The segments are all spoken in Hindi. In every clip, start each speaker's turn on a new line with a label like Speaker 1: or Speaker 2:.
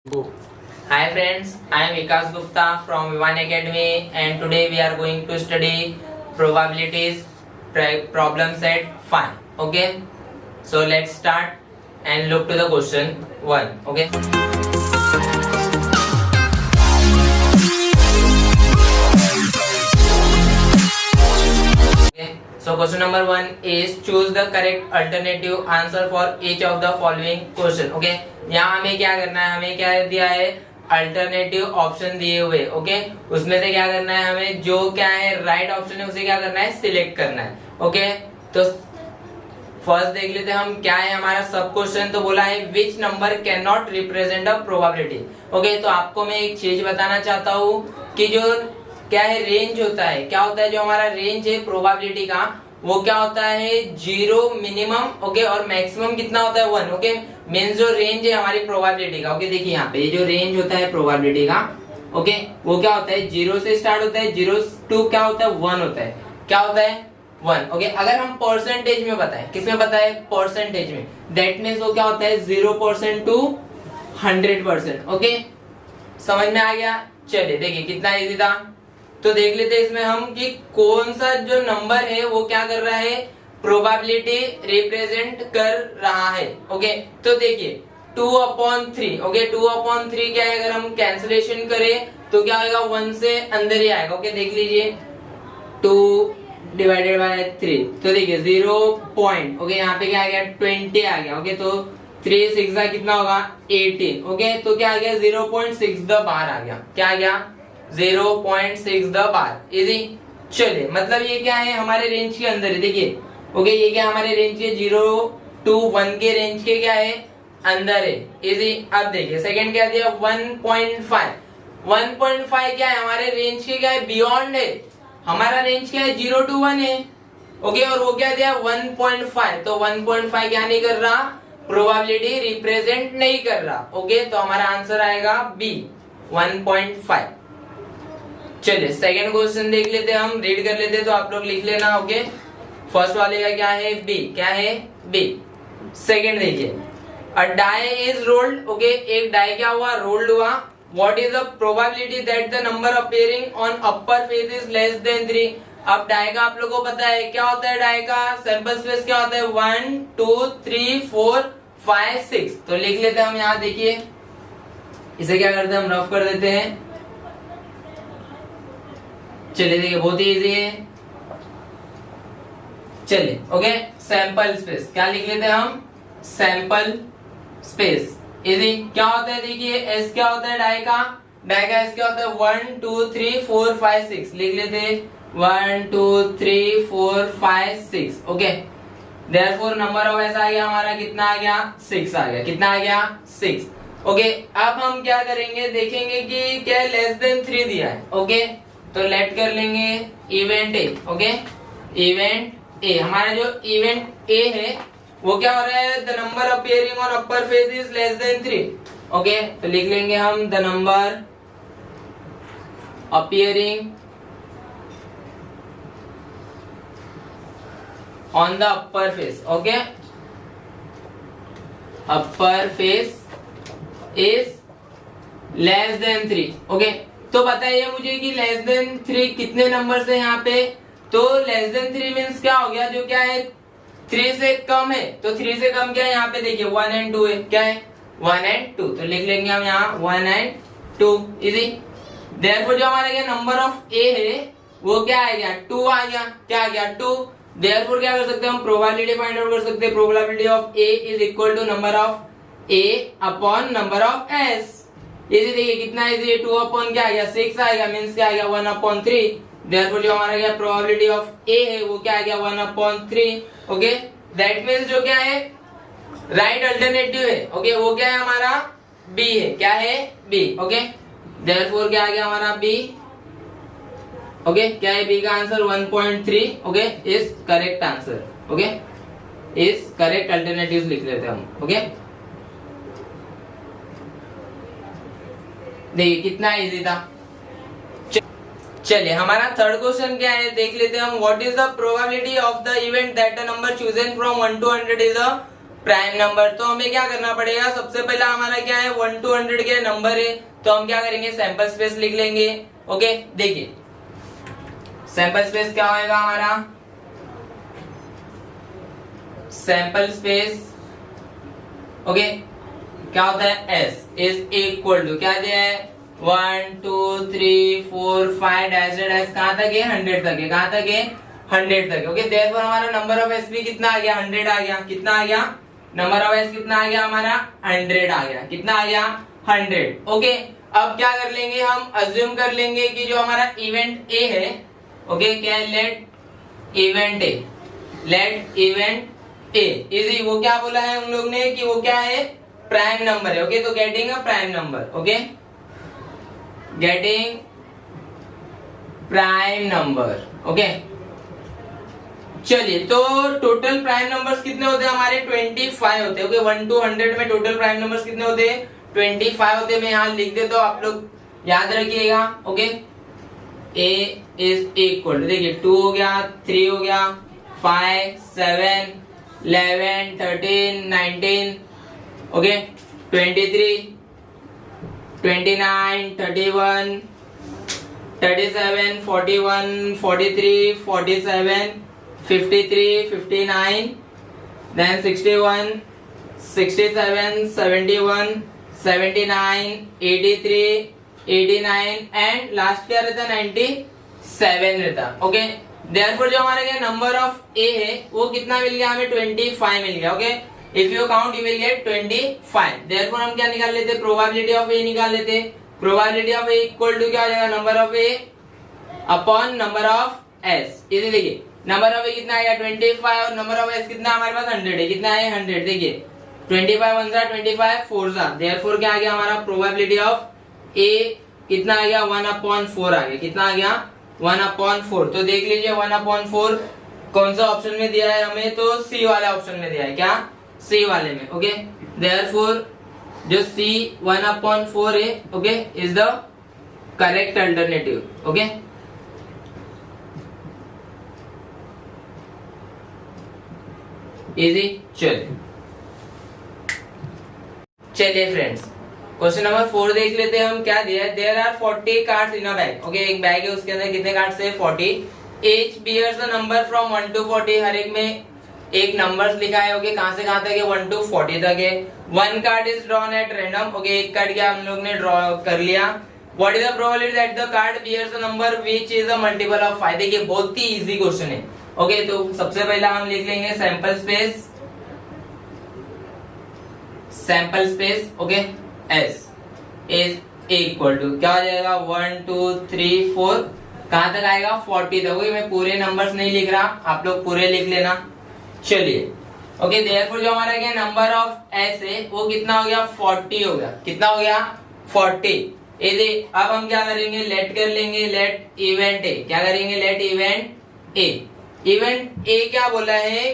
Speaker 1: Go.
Speaker 2: Hi friends, I am Vikas Gupta from Vivan Academy and today we are going to study probabilities problem set 5. Okay, so let's start and look to the question 1. Okay. Okay. So question number 1 is choose the correct alternative answer for each of the following question. Okay. यहाँ हमें क्या करना है, हमें क्या दिया है अल्टरनेटिव ऑप्शन दिए हुए. ओके, उसमें से क्या करना है, हमें जो क्या है राइट ऑप्शन है उसे क्या करना है, सिलेक्ट करना है. ओके, तो फर्स्ट देख लेते हैं हम क्या है हमारा सब क्वेश्चन. तो बोला है which number can not represent a probability. Okay, तो आपको मैं एक चीज बताना चाहता हूँ कि जो क्या है रेंज होता है, क्या होता है जो हमारा रेंज है प्रोबेबिलिटी का, वो क्या होता है 0 मिनिमम. ओके, और मैक्सिमम कितना होता है 1. ओके, मींस जो रेंज है हमारी प्रोबेबिलिटी का. ओके, देखिए यहाँ पे ये जो रेंज होता है प्रोबेबिलिटी का, ओके, वो क्या होता है 0 से स्टार्ट होता है, 0 टू क्या होता है 1 होता है. क्या होता है 1. ओके, अगर हम परसेंटेज में बताएं, किसमें बताएं, परसेंटेज में, दैट मींस वो क्या होता है 0% टू 100%. ओके, समझ में आ गया. चलिए देखिए कितना इजी था. तो देख लेते हैं इसमें हम कि कौन सा जो नंबर है वो क्या कर रहा है, प्रोबेबिलिटी रिप्रेजेंट कर रहा है. ओके, तो देखिए 2/3. ओके, 2/3 क्या है, अगर हम कैंसिलेशन करें तो क्या आएगा 1 से अंदर ही आएगा. ओके, देख लीजिए 2/3. तो देखिए 0 पॉइंट. ओके, यहाँ पे क्या आ गया 20 आ गया. ओके, तो 3 6 कितना होगा 18. ओके, तो क्या आ गया 0.6 द बार आ गया. क्या आ गया 0.6 द बार. इजी. चलिए, मतलब ये क्या है हमारे रेंज के अंदर है. देखिए ओके, ये क्या हमारे रेंज के 0 to 1 के रेंज के क्या है अंदर है. इजी. अब देखिए सेकंड क्या दिया 1.5. 1.5 क्या है हमारे रेंज के क्या है, बियॉन्ड है. हमारा रेंज क्या है 0 to 1 है. ओके, और वो क्या दिया 1.5. तो 1.5 क्या नहीं कर रहा, प्रोबेबिलिटी रिप्रेजेंट नहीं कर रहा. ओके, तो हमारा आंसर आएगा बी 1.5. चलिए सेकंड क्वेश्चन देख लेते हैं, हम रीड कर लेते हैं तो आप लोग लिख लेना. ओके, फर्स्ट वाले का क्या है बी. क्या है बी. सेकंड देखिए अ डाई इज रोल्ड. ओके, एक डाई क्या हुआ, रोल्ड हुआ. What is the probability that the number appearing on upper face is less than 3. अब डाई का आप लोगों को पता है क्या होता है, डाई का सैंपल स्पेस क्या होता है 1 2 3 4 5 6. तो लिख लेते हैं हम यहाँ. देखिए इसे क्या करते हैं हम रफ कर देते हैं. चलिए देखिए बहुत ही इजी है. चलिए ओके, सैंपल स्पेस क्या लिख लेते हैं हम, सैंपल स्पेस. इजी. क्या होता है देखिए एस क्या होता है डाई का एस क्या होता है 1 2 3 4 5 6. लिख लेते हैं 1 2 3 4 5 6. Okay, therefore number of S आ गया हमारा कितना आ गया 6 आ गया. कितना आ गया 6. ओके, अब हम क्या करेंगे, देखेंगे कि क्या लेस देन 3 दिया है. ओके, तो लेट कर लेंगे इवेंट ए. ओके, इवेंट ए, हमारा जो इवेंट ए है वो क्या हो रहा है, the number appearing on upper face is less than 3. Okay, तो लिख लेंगे हम the number appearing on the upper face. Okay, upper face is less than 3. Okay, तो बताइए मुझे कि लेस देन 3 कितने नंबर से यहाँ पे. तो लेस देन 3 मीन्स क्या हो गया, जो क्या है 3 से कम है. तो 3 से कम क्या है यहाँ पे देखिए 1 and 2 है. क्या है 1 and 2. तो लिख लेंगे हम यहाँ 1 and 2. इजी. देयरफॉर जो हमारा क्या नंबर ऑफ ए है वो क्या आ गया 2 आ गया. क्या आ गया 2. देयरफॉर क्या कर सकते हैं हम, प्रोबेबिलिटी फाइंड आउट कर सकते हैं. Probability of A is equal to number of A upon number of S. ये देखिए कितना इजी है, 2 अपॉन क्या आ गया 6 आएगा, मींस क्या आ गया 1/3. देयरफॉर जो हमारा क्या प्रोबेबिलिटी ऑफ ए है वो क्या आ गया 1/3. ओके, दैट मींस जो क्या है राइट अल्टरनेटिव है. ओके, वो क्या है हमारा बी है. क्या है बी. ओके, देयरफॉर क्या आ गया हमारा बी. ओके, क्या है बी का answer 1.3. Okay, is correct answer. Okay, is correct alternative लिख लेते हैं हम. ओके, देखिए कितना इजी था. चलिए हमारा थर्ड क्वेश्चन क्या है देख लेते हैं हम. What is the probability of the event that the number chosen from 1 to 100 is a prime number. तो हमें क्या करना पड़ेगा, सबसे पहला हमारा क्या है 1 to 100 के नंबर है, तो हम क्या करेंगे सैंपल स्पेस लिख लेंगे। ओके देखिए सैंपल स्पेस क्या होगा हमारा, सैंपल स्पेस ओके क्या होता है एस इज इक्वल टू क्या दिया है 1 2 3 4 5 डैश डैश कहां तक है 100 तक है, कहां तक है 100 तक है। ओके देयरफॉर हमारा नंबर ऑफ एस भी कितना आ गया 100 आ गया, कितना आ गया नंबर ऑफ एस कितना आ गया हमारा 100 आ गया, कितना आ गया 100। ओके अब क्या कर लेंगे हम अज्यूम कर लेंगे कि जो हमारा इवेंट ए है ओके क्या है let event A, let event A is वो क्या बोला है उन लोग ने कि वो क्या है प्राइम नंबर है। ओके तो getting a prime number, okay getting prime number. Okay चलिए तो टोटल प्राइम नंबर्स कितने होते हैं हमारे 25 होते हैं। ओके 1 to 100 में टोटल प्राइम नंबर्स कितने होते हैं 25 होते हैं। मैं यहाँ लिख देता हूँ आप लोग याद रखिएगा। Okay a is equal to देखिए 2 हो गया 3 हो गया 5 7 11 13 19 ओके 23 29 31 37 41 43 47 53 59 then 61 67 71 79 83 89 एंड लास्ट क्या रहता 97 रहता। ओके देयरफॉर जो हमारा क्या नंबर ऑफ ए है वो कितना मिल गया हमें 25 मिल गया। Okay if you count you will get 25। Therefore हम क्या निकाल लेते प्रोबेबिलिटी ऑफ ए निकाल लेते। Probability of A equal to क्या हो जाएगा number of A upon number of S. इसे देखिए नंबर ऑफ ए कितना आएगा 25 और नंबर ऑफ एस कितना हमारे पास 100 है, कितना है 100। देखिए 25 1 जा 25 4 जा देयरफॉर क्या आ गया हमारा प्रोबेबिलिटी ऑफ ए कितना आ गया 1/4 आ गया, कितना आ गया 1/4। तो देख लीजिए 1/4 कौन सा ऑप्शन में दिया है हमें, तो सी वाले ऑप्शन में दिया है, क्या सी वाले में। ओके देयरफॉर जो सी 1/4 है okay is the correct alternative. Okay easy चलिए फ्रेंड्स क्वेश्चन नंबर 4 देख लेते हैं हम क्या दिया है। There are 40 cards in a bag. Okay एक बैग है उसके अंदर कितने कार्ड्स है 40। Each bears the number from 1 to 40। हर एक में एक नंबर्स लिखा है। ओके कहां से कहां तक है 1 to 40 तक है। One card is drawn at random. Okay एक कार्ड क्या हम लोग ने ड्रॉ कर लिया। What is the probability that the card bears the number which is a multiple of 5। देखिए बहुत ही इजी क्वेश्चन है। ओके तो सबसे पहला हम लिख लेंगे sample space, sample space okay S is equal to क्या हो जाएगा 1 2 3 4 कहां तक आएगा 40 तक। ओके मैं पूरे नंबर्स नहीं लिख रहा, आप लोग पूरे लिख लेना। चलिए ओके देयरफॉर जो हमारा क्या नंबर ऑफ एस है वो कितना हो गया 40 हो गया, कितना हो गया 40। इजी अब हम क्या करेंगे लेट कर लेंगे लेट इवेंट ए। क्या करेंगे let event A. Event A क्या बोला है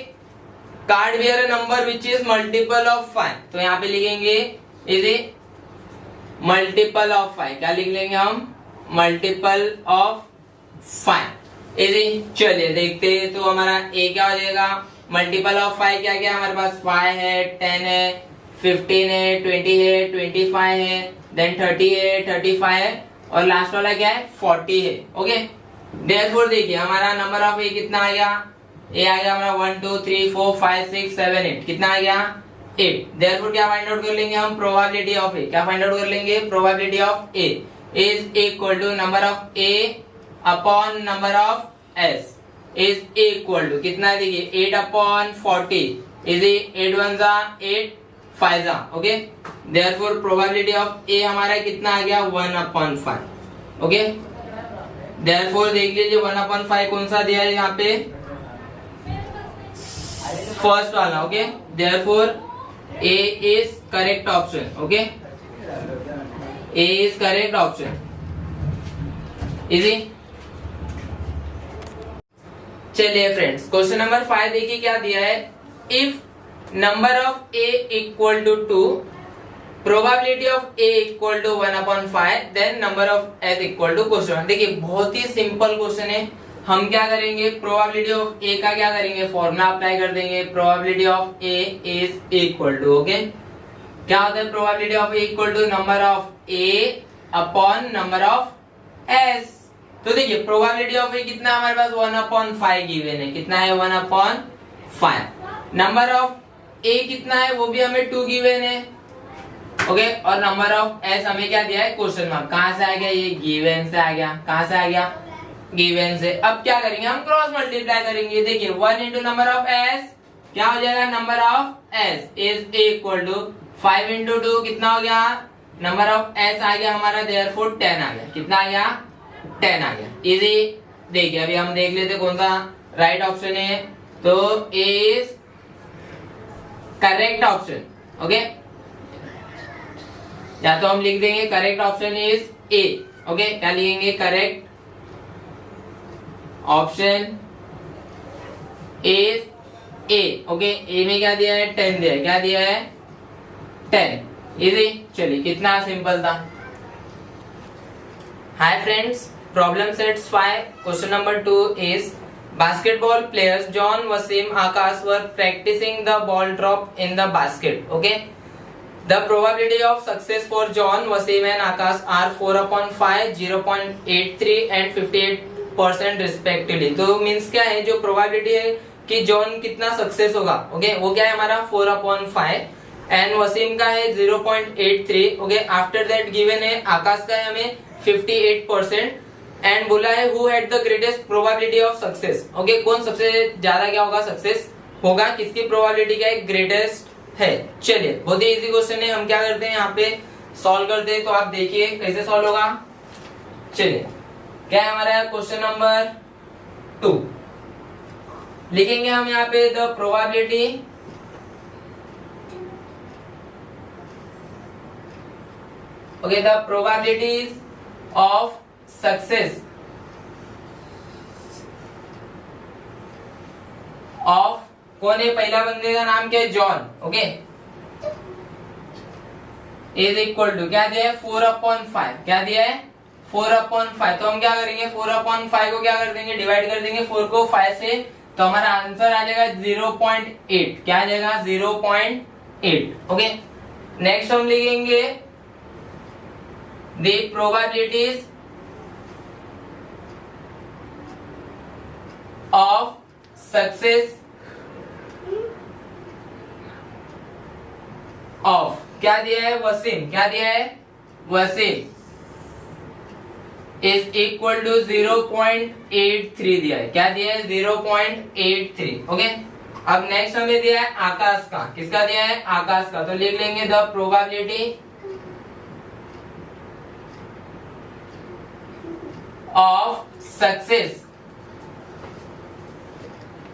Speaker 2: card bear number which is multiple of 5। तो यहाँ पे लिखेंगे इजी मल्टीपल ऑफ 5। क्या लिख लेंगे हम मल्टीपल ऑफ 5। इजी चलिए देखते हैं। तो हमारा ए क्या हो जाएगा मल्टीपल ऑफ 5 क्या क्या हमारे पास 5 है 10 है 15 है 20 है 25 है देन 30 है 35 है और लास्ट वाला क्या है 40 है। ओके देयरफॉर देखिए हमारा नंबर ऑफ ए कितना आ गया ए आ गया हमारा 1 2 3 4 5 6 7 8 कितना आ गया 8। देयरफॉर क्या फाइंड आउट कर लेंगे हम प्रोबेबिलिटी ऑफ ए। क्या फाइंड आउट कर लेंगे probability of A is equal to number of A upon number of S is equal to कितना देखिए 8/40 इज 8 1 जा 8 5 जा। ओके देयरफॉर प्रोबेबिलिटी ऑफ ए हमारा कितना आ गया 1/5। ओके देयरफॉर देख लीजिए 1/5 कौन सा दिया है यहाँ पे फर्स्ट वाला। Okay therefore A is correct option. Okay A is correct option. Easy चलिए फ्रेंड्स क्वेश्चन नंबर 5 देखिए क्या दिया है। If number of A equal to 2 probability of A equal to 1/5 then number of S equal to question. देखिए बहुत ही सिंपल क्वेश्चन है। हम क्या करेंगे, प्रोबेबिलिटी ऑफ ए का क्या करेंगे, फॉर्मूला अप्लाई कर देंगे। Probability of A is equal to, okay, क्या होता है probability of A equal to number of A upon number of S. तो देखिए प्रोबेबिलिटी ऑफ ए कितना हमारे पास 1/5 गिवन है, कितना है 1/5। नंबर ऑफ ए कितना है वो भी हमें 2 गिवन है, ओके, और नंबर ऑफ एस हमें क्या दिया है, क्वेश्चन मार्क। कहां से आ गया, ये गिवन से आ गया। कहां से आ गया, गिवन से। अब क्या करेंगे, हम क्रॉस मल्टीप्लाई करेंगे। देखिए 1 इंटू नंबर ऑफ एस क्या हो जाएगा, number of S is equal to 5 into 2 कितना हो गया, नंबर ऑफ एस आ गया हमारा, देयरफॉर 10 आ गया। कितना आ गया, 10 आ गया। इजी। देखिए अभी हम देख लेते कौन सा राइट ऑप्शन है, तो A is correct option, okay, या तो हम लिख देंगे correct option is A, okay, क्या लिखेंगे, correct option is A, okay. A में क्या दिया है, 10 दिया है, क्या दिया है, 10। इजी। चलिए कितना सिंपल था। Hi friends, problem sets 5 question number 2 is basketball players John, Wasim, Akash were practicing the ball drop in the basket, okay. The probability of success for John, Wasim and Akash are 4/5, 0.83 and 58% respectively। तो मींस क्या है, जो प्रोबेबिलिटी है कि जॉन कितना सक्सेस होगा, ओके, वो क्या है हमारा 4/5 एंड वसीम का है 0.83, ओके। आफ्टर दैट गिवन है आकाश का है हमें 58% एंड बोला है who had the greatest probability of success, okay, कौन सबसे ज्यादा क्या होगा, सक्सेस होगा, किसकी प्रोबेबिलिटी क्या है, ग्रेटेस्ट है। चलिए बहुत ही इजी क्वेश्चन है, हम क्या करते हैं यहाँ पे सॉल्व करते हैं, तो आप देखिए कैसे सॉल्व होगा। चलिए क्या है हमारा क्वेश्चन नंबर 2, लिखेंगे हम यहाँ पे the probability okay, the probabilities of success of, कौन है, पहला बंदे का नाम क्या है, John, okay, is equal to क्या दिया है, 4/5, क्या दिया है 4/5। तो हम क्या करेंगे, 4/5 को क्या कर देंगे, डिवाइड कर देंगे 4 को 5 से, तो हमारा आंसर आ जाएगा 0.8, क्या आ जाएगा 0.8, ओके। नेक्स्ट हम लिखेंगे the probabilities of success of, क्या दिया है, वसीम, क्या दिया है, वसीम इज इक्वल टू 0.83 दिया है, क्या दिया है 0.83, ओके। अब नेक्स्ट हमें दिया है आकाश का, किसका दिया है, आकाश का, तो लिख लेंगे the probability of success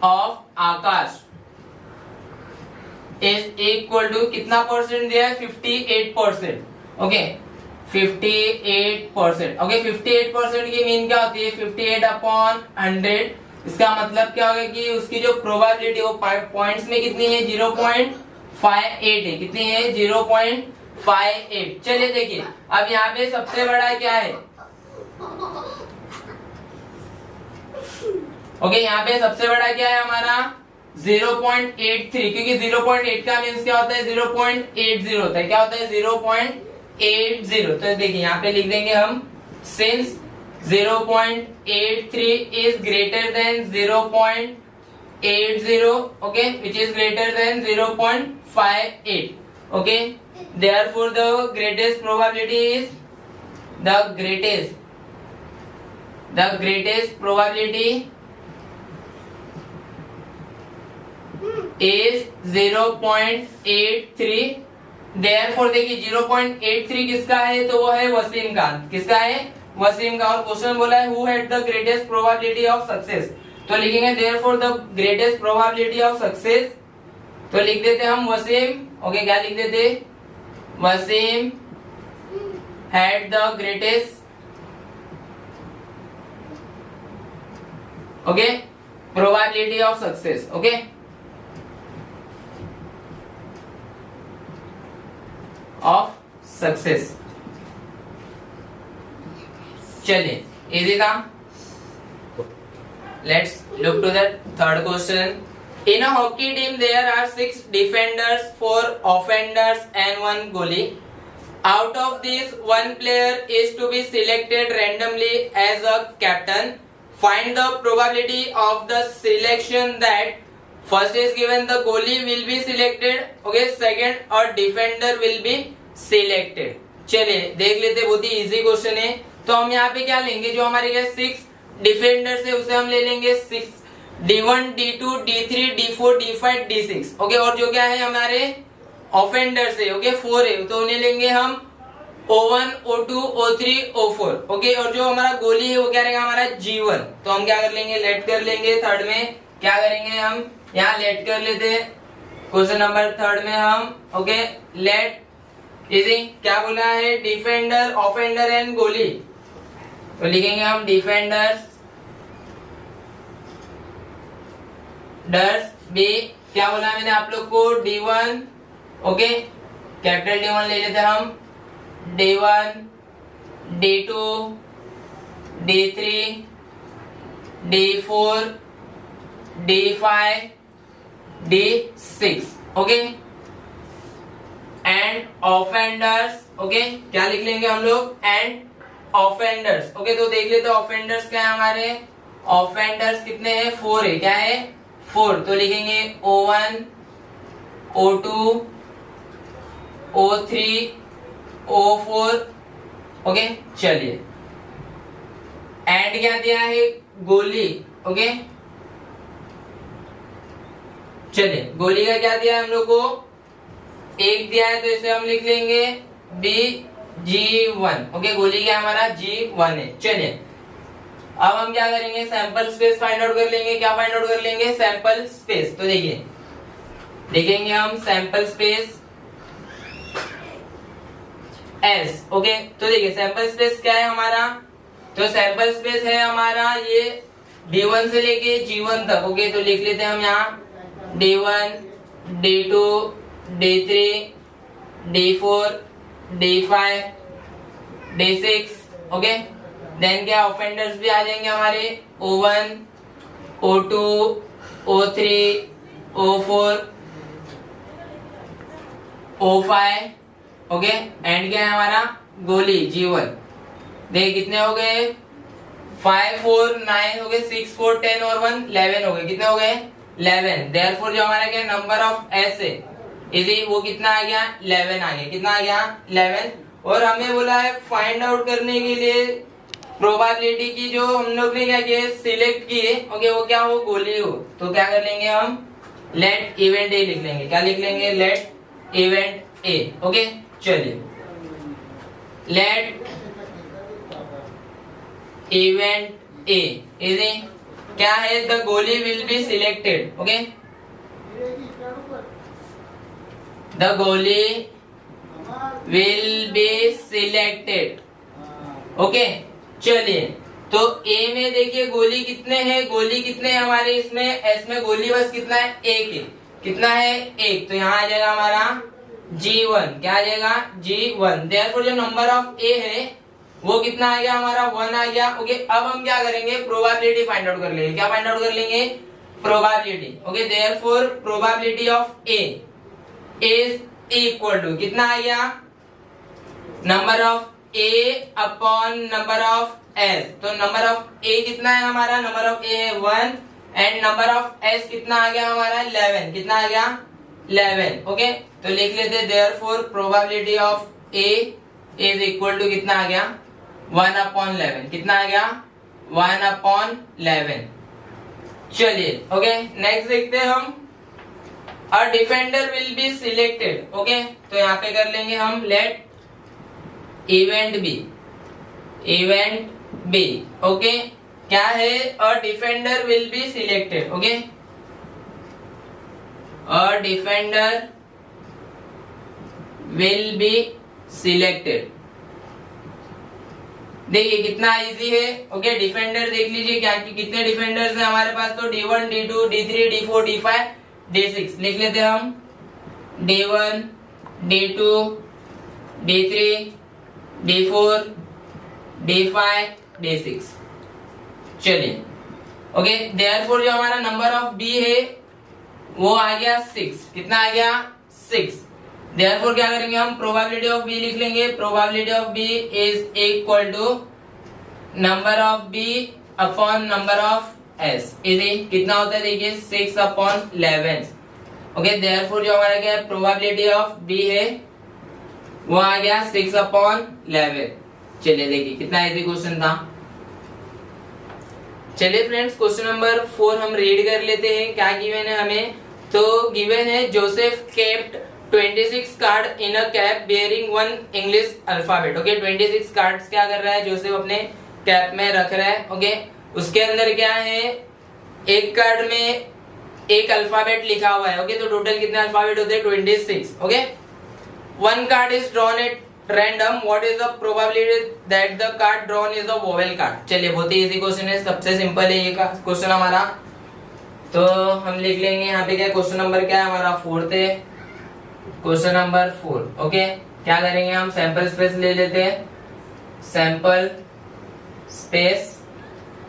Speaker 2: of Akash is equal to कितना परसेंट दिया है, 58%, ओके, 58%, ओके। 58% की मीन क्या होती है, 58/100। इसका मतलब क्या होगा कि उसकी जो प्रोबेबिलिटी वो पॉइंट्स में कितनी है, 0.58 है, कितनी है 0.58। चलिए देखिए अब यहाँ पे सबसे बड़ा क्या है, ओके, यहाँ पे सबसे बड़ा क्या है हमारा 0.83, क्योंकि 0.8 का मीन्स क्या होता है, 0.80 होता है, क्या होता है 0.80। तो देखिए यहाँ पे लिख देंगे हम since 0.83 is greater than 0.80, okay, which is greater than 0.58, okay. Therefore the greatest probability is the greatest probability is 0.83। Therefore देखिए 0.83 किसका है, तो वो है वसीम का, किसका है, वसीम का। और क्वेश्चन बोला है who had the greatest probability of success, तो लिखेंगे therefore the greatest probability of success, तो लिख देते हम वसीम, ओके, क्या लिख देते, Waseem had the greatest, okay, probability of success, okay. Of success. चलिए इजी था। Let's look to the third question. In a hockey team, there are 6 defenders, 4 offenders, and 1 goalie. Out of these, 1 player is to be selected randomly as a captain. Find the probability of the selection that first is given the goalie will be selected, okay, second और defender will be selected. चलिए देख लेते, बहुत ही इजी क्वेश्चन है. तो हम यहाँ पे क्या लेंगे, जो हमारे क्या 6 डिफेंडर्स है उसे हम ले लेंगे 6 D1 D2 D3 D4 D5 D6, okay. और जो क्या है हमारे ऑफेंडर्स है, ओके, 4 है, तो उन्हें लेंगे हम O1 O2 O3 O4, okay. और जो हमारा गोली है वो क्या रहेगा हमारा G1. तो हम क्या कर लेंगे, लेट कर लेंगे. थर्ड में क्या करेंगे, हम यहाँ लेट कर लेते हैं. क्वेश्चन नंबर थर्ड में हम, ओके, लेट इजी क्या बोला है, डिफेंडर ऑफेंडर एंड गोली. तो लिखेंगे हम डिफेंडर्स बी. क्या बोला मैंने आप लोग को, D1, ओके, कैपिटल D1 ले लेते हम. D1 D2 D3 D4 D5 D6, okay. And offenders, okay, क्या लिख लेंगे हम लोग, एंड ऑफेंडर्स, ओके. तो देख लेते ऑफेंडर्स क्या है हमारे, ऑफेंडर्स कितने हैं, 4 है, क्या है 4. तो लिखेंगे O1 O2 O3 O4, okay. चलिए एंड क्या दिया है, गोली, ओके. चलिए गोली का क्या दिया है हम लोग को, 1 दिया है, तो इसे हम लिख लेंगे G1, ओके. गोली क्या हमारा G1 है. चलिए अब हम क्या करेंगे, सैंपल स्पेस फाइंड आउट कर लेंगे. क्या फाइंड आउट कर लेंगे, सैंपल स्पेस. तो देखिए देखेंगे हम सैंपल स्पेस S, ओके. तो देखिए सैंपल स्पेस क्या है हमारा, तो सैंपल स्पेस है हमारा ये D1 से लेके G1 तक, ओके. तो लिख लेते हैं हम यहाँ D1 D2 D3 D4 D5 D6, okay. Then क्या ऑफेंडर्स भी आ जाएंगे हमारे O1 O2 O3 O4 O5, okay. And क्या है हमारा गोली G1. देखिए कितने हो गए, 5 4 9 हो गए, 6 4 10 और 1 11 हो गए. कितने हो गए, 11. देयरफॉर जो हमारा क्या नंबर ऑफ S है इजी, वो कितना आ गया, 11 आ गया. कितना आ गया, 11. और हमें बोला है फाइंड आउट करने के लिए प्रोबेबिलिटी की, जो हम लोग ने क्या किया, सिलेक्ट किए, ओके, वो क्या हो, गोली हो. तो क्या कर लेंगे हम, लेट इवेंट ए लिख लेंगे. क्या लिख लेंगे, लेट इवेंट ए, ओके. चलिए लेट इवेंट ए इजी क्या है, द गोली will be selected, okay. The गोली विल बी सिलेक्टेड, ओके. चलिए तो ए में देखिए गोली कितने हैं, गोली कितने हैं हमारे इसमें, एस में गोली बस कितना है, 1 है. कितना है, 1. तो यहाँ आ जाएगा हमारा G1. क्या आ जाएगा, G1. देयरफॉर जो नंबर ऑफ ए है वो कितना आ गया हमारा, 1 आ गया, ओके. अब हम क्या करेंगे, प्रोबेबिलिटी फाइंड आउट कर लेंगे. क्या फाइंड आउट कर लेंगे, probability, okay. Therefore probability of A is equal to कितना आ गया, number of A upon number of S. तो नंबर ऑफ ए कितना है हमारा, नंबर ऑफ ए है 1 एंड नंबर ऑफ एस कितना आ गया हमारा, 11. कितना आ गया, 11, ओके. तो लिख लेते therefore probability of A is equal to कितना आ गया, 1 अपॉन 11. कितना आ गया, 1 अपॉन 11. चलिए ओके नेक्स्ट देखते हैं हम, अ defender will be selected, okay. तो यहाँ पे कर लेंगे हम लेट इवेंट बी, ओके. क्या है, a defender will be selected, okay. A defender will be selected. देखिए कितना इजी है, ओके. डिफेंडर देख लीजिए क्या कितने डिफेंडर्स हैं हमारे पास, तो D1 D2 D3 D4 D5 D6 लिख लेते हैं हम. D1 D2 D3 D4 D5 D6. चलिए ओके देयरफॉर जो हमारा नंबर ऑफ बी है वो आ गया 6। कितना आ गया 6। देयरफॉर क्या करेंगे हम प्रोबेबिलिटी ऑफ बी लिख लेंगे। Probability of B is equal to number of B upon number of S easy कितना होता है देखिए 6 अपॉन 11। ओके देयरफॉर जो हमारा क्या है प्रोबेबिलिटी ऑफ बी है वो आ गया 6 अपॉन 11। चलिए देखिए कितना इजी क्वेश्चन था। चलिए फ्रेंड्स क्वेश्चन नंबर 4 हम रीड कर लेते हैं क्या गिवन है हमें। तो गिवन है Joseph kept 26 card in a cap bearing one English alphabet. Okay 26 cards क्या कर रहा है जोसेफ अपने कैप में रख रहा है। ओके उसके अंदर क्या है एक कार्ड में एक अल्फाबेट लिखा हुआ है। ओके तो टोटल कितने अल्फाबेट होते हैं 26। Okay one card is drawn at random what is the probability that the card drawn is a vowel card. चलिए बहुत ही इजी क्वेश्चन है सबसे सिंपल है ये क्वेश्चन हमारा। तो हम लिख लेंगे यहाँ पे क्या क्वेश्चन नंबर क्या है हमारा 4th है क्वेश्चन नंबर 4। ओके क्या करेंगे हम सैंपल स्पेस ले लेते हैं। Sample space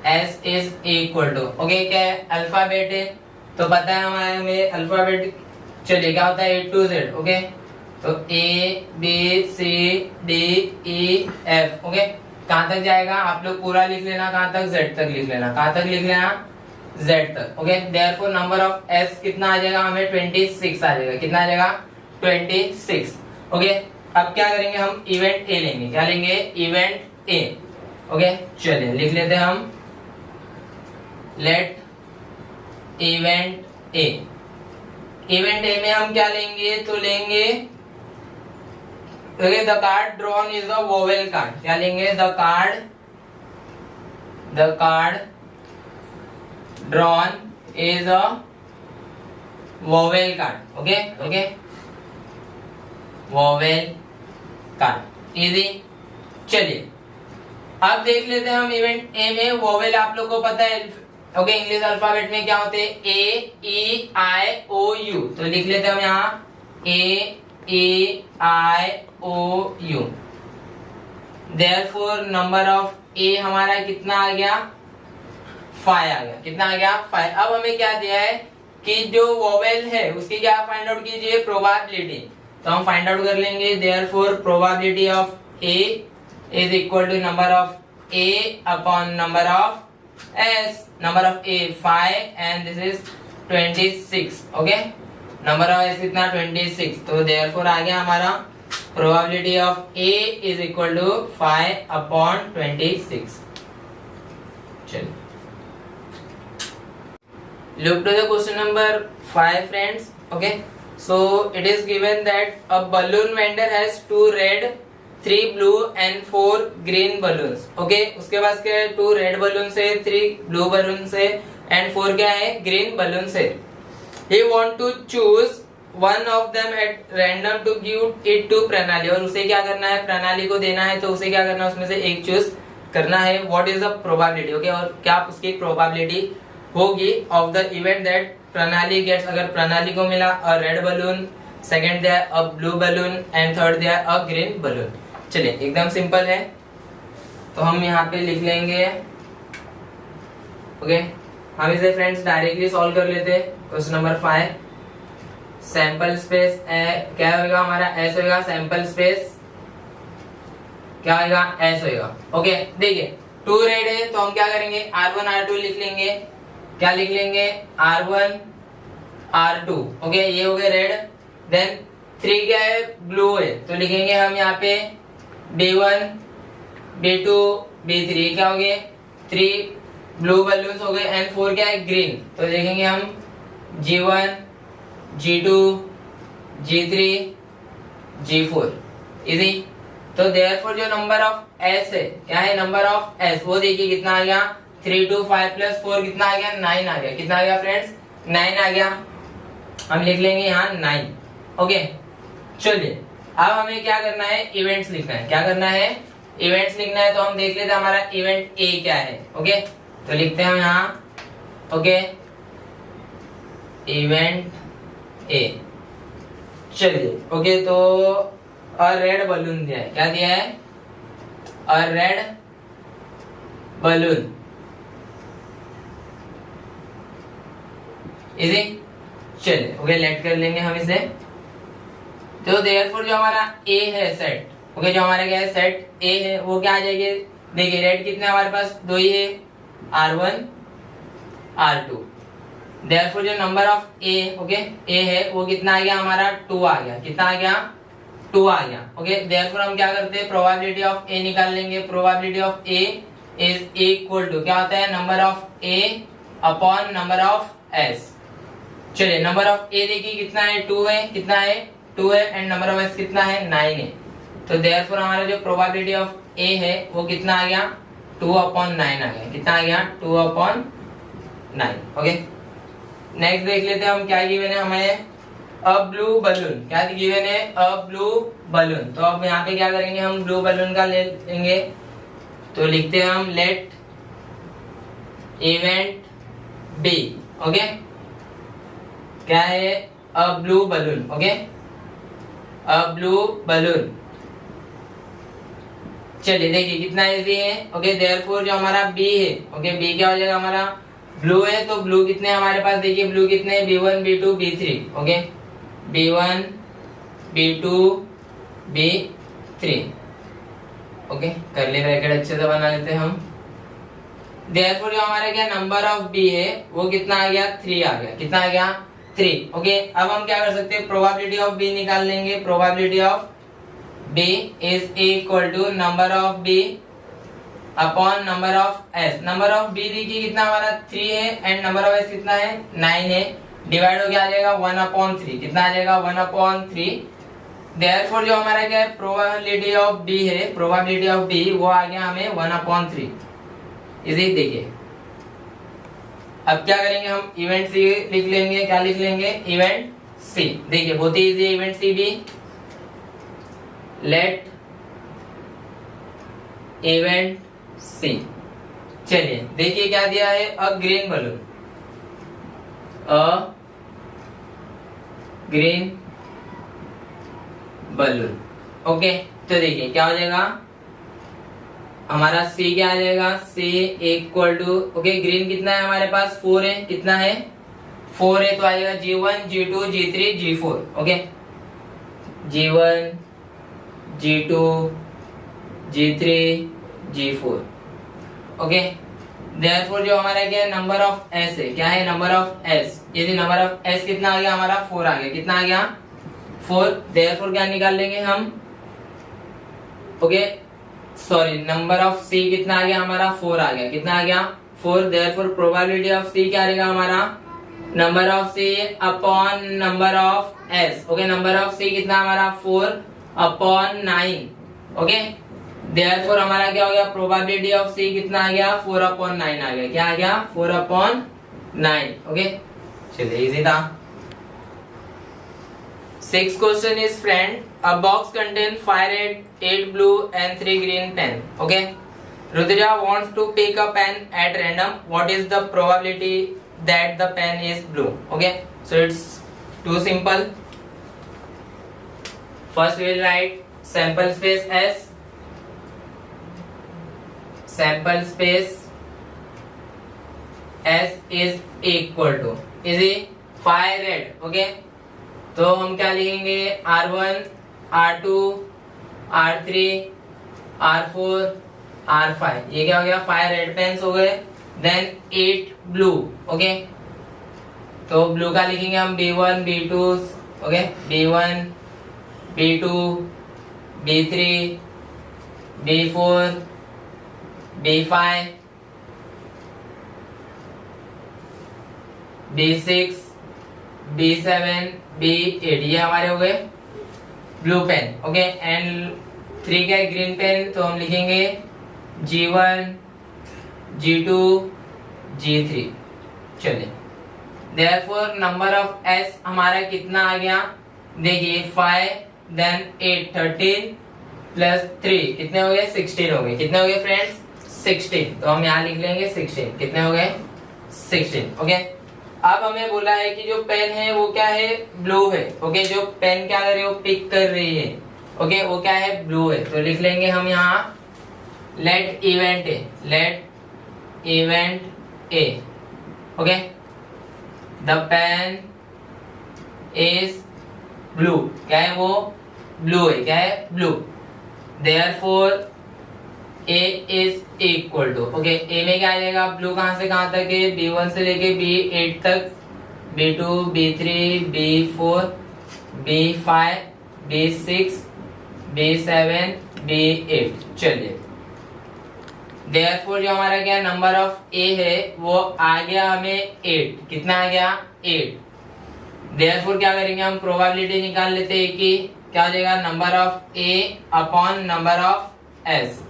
Speaker 2: S is equal to okay क्या है अल्फाबेट है तो पता है हमें अल्फाबेट। चलिए क्या होता है A to Z। ओके तो A B C D E F। Okay कहां तक जाएगा आप लोग पूरा लिख लेना कहां तक Z तक लिख लेना कहां तक लिख लेना Z तक। Okay therefore number of S कितना आ जाएगा हमें 26 आ जाएगा। कितना आ जाएगा 26। ओके अब क्या करेंगे हम इवेंट A लेंगे। क्या लेंगे इवेंट A। ओके चलिए लिख लेते हैं हम let event A। Event A में हम क्या लेंगे तो लेंगे the card drawn is a vowel card. क्या लेंगे the card drawn is a vowel card. Okay okay vowel card easy. चलिए अब देख लेते हैं हम इवेंट ए में वोवेल आप लोग को पता है। ओके इंग्लिश अल्फाबेट में क्या होते हैं A-E-I-O-U। तो लिख लेते हैं हम यहाँ A-E-I-O-U। Therefore number of A हमारा कितना आ गया 5 आ गया। कितना आ गया 5। अब हमें क्या दिया है कि जो वोवेल है उसकी क्या फाइंड आउट कीजिए प्रोबेबिलिटी। तो हम फाइंड आउट कर लेंगे therefore probability of A is equal to number of A upon number of S। number of A 5 and this is 26। okay number of S कितना 26। तो therefore आ गया हमारा probability of A is equal to 5 upon 26। चलिए look to the question number 5 friends। okay so it is given that a balloon vendor has 2 red 3 blue and 4 green balloons। Okay उसके पास क्या है 2 रेड बलून है 3 ब्लू बलून है एंड 4 क्या है ग्रीन बलून है। he want to choose one of them at random to give it to प्रणाली। और उसे क्या करना है प्रणाली को देना है तो उसे क्या करना है उसमें से एक चूज करना है। what is the probability। Okay और क्या उसकी प्रोबेबिलिटी होगी ऑफ द इवेंट दैट प्रणाली गेट्स। अगर प्रणाली को मिला अ रेड बलून सेकंड दिया अ ब्लू बलून एंड थर्ड दिया अ ग्रीन बलून। चलिए एकदम सिंपल है तो हम यहाँ पे लिख लेंगे। ओके हम इसे फ्रेंड्स डायरेक्टली सॉल्व कर लेते हैं। क्वेश्चन नंबर 5 सैंपल स्पेस क्या होगा हमारा S होगा। सैंपल स्पेस क्या होगा S होगा। ओके देखिए 2 रेड है तो हम क्या करेंगे R1 R2 लिख लेंगे। क्या लिख लेंगे R1 R2। ओके ये हो गए रेड। देन 3 क्या है ब्लू है तो लिखेंगे हम यहाँ पे B1 B2 B3 क्या हो गए 3 ब्लू बलून्स हो गए एंड 4 क्या है ग्रीन तो लिखेंगे हम G1 G2 G3 G4 easy. तो देयरफॉर जो नंबर ऑफ S है क्या है नंबर ऑफ S वो देखिए कितना आ गया 3 2 5 प्लस 4 कितना आ गया 9 आ गया। कितना आ गया फ्रेंड्स 9 आ गया। हम लिख लेंगे यहाँ 9। ओके चलिए अब हमें क्या करना है इवेंट्स लिखना है। क्या करना है इवेंट्स लिखना है तो हम देख लेते हैं हमारा इवेंट A क्या है। ओके तो लिखते हैं हम यहाँ ओके इवेंट A। चलिए ओके तो अ रेड बलून दिया है। क्या दिया है अ रेड बलून इजी। चलिए ओके, लेट कर लेंगे हम इसे। तो देयरफॉर जो हमारा ए है सेट, ओके जो हमारा क्या है सेट ए है, वो क्या आ जाएगी, देखिए रेड कितने हमारे पास दो ही है, R1 R2। देयरफॉर जो नंबर ऑफ ए, ओके ए है वो कितना आ गया हमारा 2 आ गया, कितना आ गया 2 आ गया। ओके देयरफॉर हम क्या करते हैं, प्रोबेबिलिटी ऑफ ए निकाल लेंगे। Probability of A is equal to क्या होता है, number of A upon number of S. चलिए नंबर ऑफ ए देखिए कितना है 2 है, कितना है 2 है, एंड नंबर ऑफ एस कितना है 9 है। तो देयरफॉर हमारा जो प्रोबेबिलिटी ऑफ ए है वो कितना आ गया 2/9 आ गया, कितना आ गया 2/9। ओके नेक्स्ट देख लेते हैं हम क्या गिवन है हमें, अ ब्लू बलून, क्या गिवन है अ ब्लू बलून। तो अब यहाँ पे क्या करेंगे हम, ब्लू बलून का ले लेंगे। तो लिखते हैं हम लेट इवेंट बी, ओके क्या है अ ब्लू बलून, ओके अ ब्लू बलून। चलिए देखिए कितना इजी है। ओके देयरफॉर जो हमारा बी है, ओके बी क्या हो जाएगा हमारा, ब्लू है तो ब्लू कितने हमारे पास, देखिए ब्लू कितने B1 B2 B3, okay B1 B2 B3। Okay कर ले ब्रैकेट अच्छे से बना लेते हैं हम। देयरफॉर जो हमारा क्या नंबर ऑफ बी है वो कितना आ गया 3 आ गया, कितना आ गया 3। ओके अब हम क्या कर सकते हैं, प्रोबेबिलिटी ऑफ बी निकाल लेंगे। Probability of B is equal to number of B upon number of S. Number of B देखिए कितना हमारा 3 है, एंड नंबर ऑफ एस कितना है 9 है, डिवाइड हो गया आ जाएगा 1/3, कितना आ जाएगा 1/3। देयरफॉर जो हमारा क्या है प्रोबेबिलिटी ऑफ बी है, प्रोबेबिलिटी ऑफ बी वो आ गया हमें 1/3। इसी देखिए अब क्या करेंगे हम, इवेंट सी लिख लेंगे। क्या लिख लेंगे, इवेंट सी। देखिए बहुत ही इजी, इवेंट सी भी लेट इवेंट सी। चलिए देखिए क्या दिया है, अ ग्रीन बलून, अ ग्रीन बलून। ओके तो देखिए क्या हो जाएगा हमारा सी, क्या आ जाएगा सी इक्वल टू, ओके ग्रीन कितना है हमारे पास 4 है, कितना है 4 है, तो आ जाएगा G1 G2 G3 G4। Okay G1 G2 G3 G4। Okay therefore जो हमारा क्या है नंबर ऑफ एस है, क्या है नंबर ऑफ एस, यदि नंबर ऑफ एस कितना आ गया हमारा 4 आ गया, कितना आ गया 4। देयरफॉर क्या निकाल लेंगे हम, okay sorry number of C कितना आ गया हमारा 4 आ गया, कितना आ गया 4। देयरफॉर प्रोबेबिलिटी ऑफ सी क्या रहेगा हमारा, number of C upon number of S. Okay number of C कितना हमारा 4/9। ओके देयरफॉर हमारा क्या हो गया, प्रोबेबिलिटी ऑफ सी कितना आ गया 4/9 आ गया, क्या आ गया 4/9। ओके चलिए इजी था। 6th question is friend, a box contains 5 red, 8 blue and 3 green pen. Okay, Rudra wants to pick a pen at random. What is the probability that the pen is blue? Okay, so it's too simple. First we will write sample space S, sample space S is equal to, is it 5 red? Okay, तो हम क्या लिखेंगे R1 R2 R3 R4 R5, ये क्या हो गया 5 रेड पेन्स हो गए, देन 8 ब्लू। ओके तो ब्लू का लिखेंगे हम B1 B2, okay B1 B2 B3 B4 B5 B6 B7 B8, ये हमारे हो गए ब्लू पेन। ओके एंड 3 का ग्रीन पेन, तो हम लिखेंगे G1 G2 G3। चलिए देयरफॉर नंबर ऑफ S हमारा कितना आ गया, देखिए 5 देन 8 13 प्लस 3 कितने हो गए 16 हो गए, कितने हो गए फ्रेंड्स 16। तो हम यहाँ लिख लेंगे 16, कितने हो गए 16। ओके अब हमें बोला है कि जो पेन है वो क्या है ब्लू है। ओके जो पेन क्या कर रही है वो पिक कर रही है, ओके वो क्या है ब्लू है। तो लिख लेंगे हम यहाँ let event A, let event A. Okay the pen is blue, क्या है वो ब्लू है, क्या है blue. Therefore A is equal to, okay A में क्या आ जाएगा, ब्लू कहां से कहां तक है, B1 से लेके B8 तक, B2 B3 B4 B5 B6 B7 B8। चलिए देयरफॉर जो हमारा क्या नंबर ऑफ ए है वो आ गया हमें 8, कितना आ गया 8। देयरफॉर क्या करेंगे हम, प्रोबेबिलिटी निकाल लेते हैं कि क्या हो जाएगा, number of A upon number of S.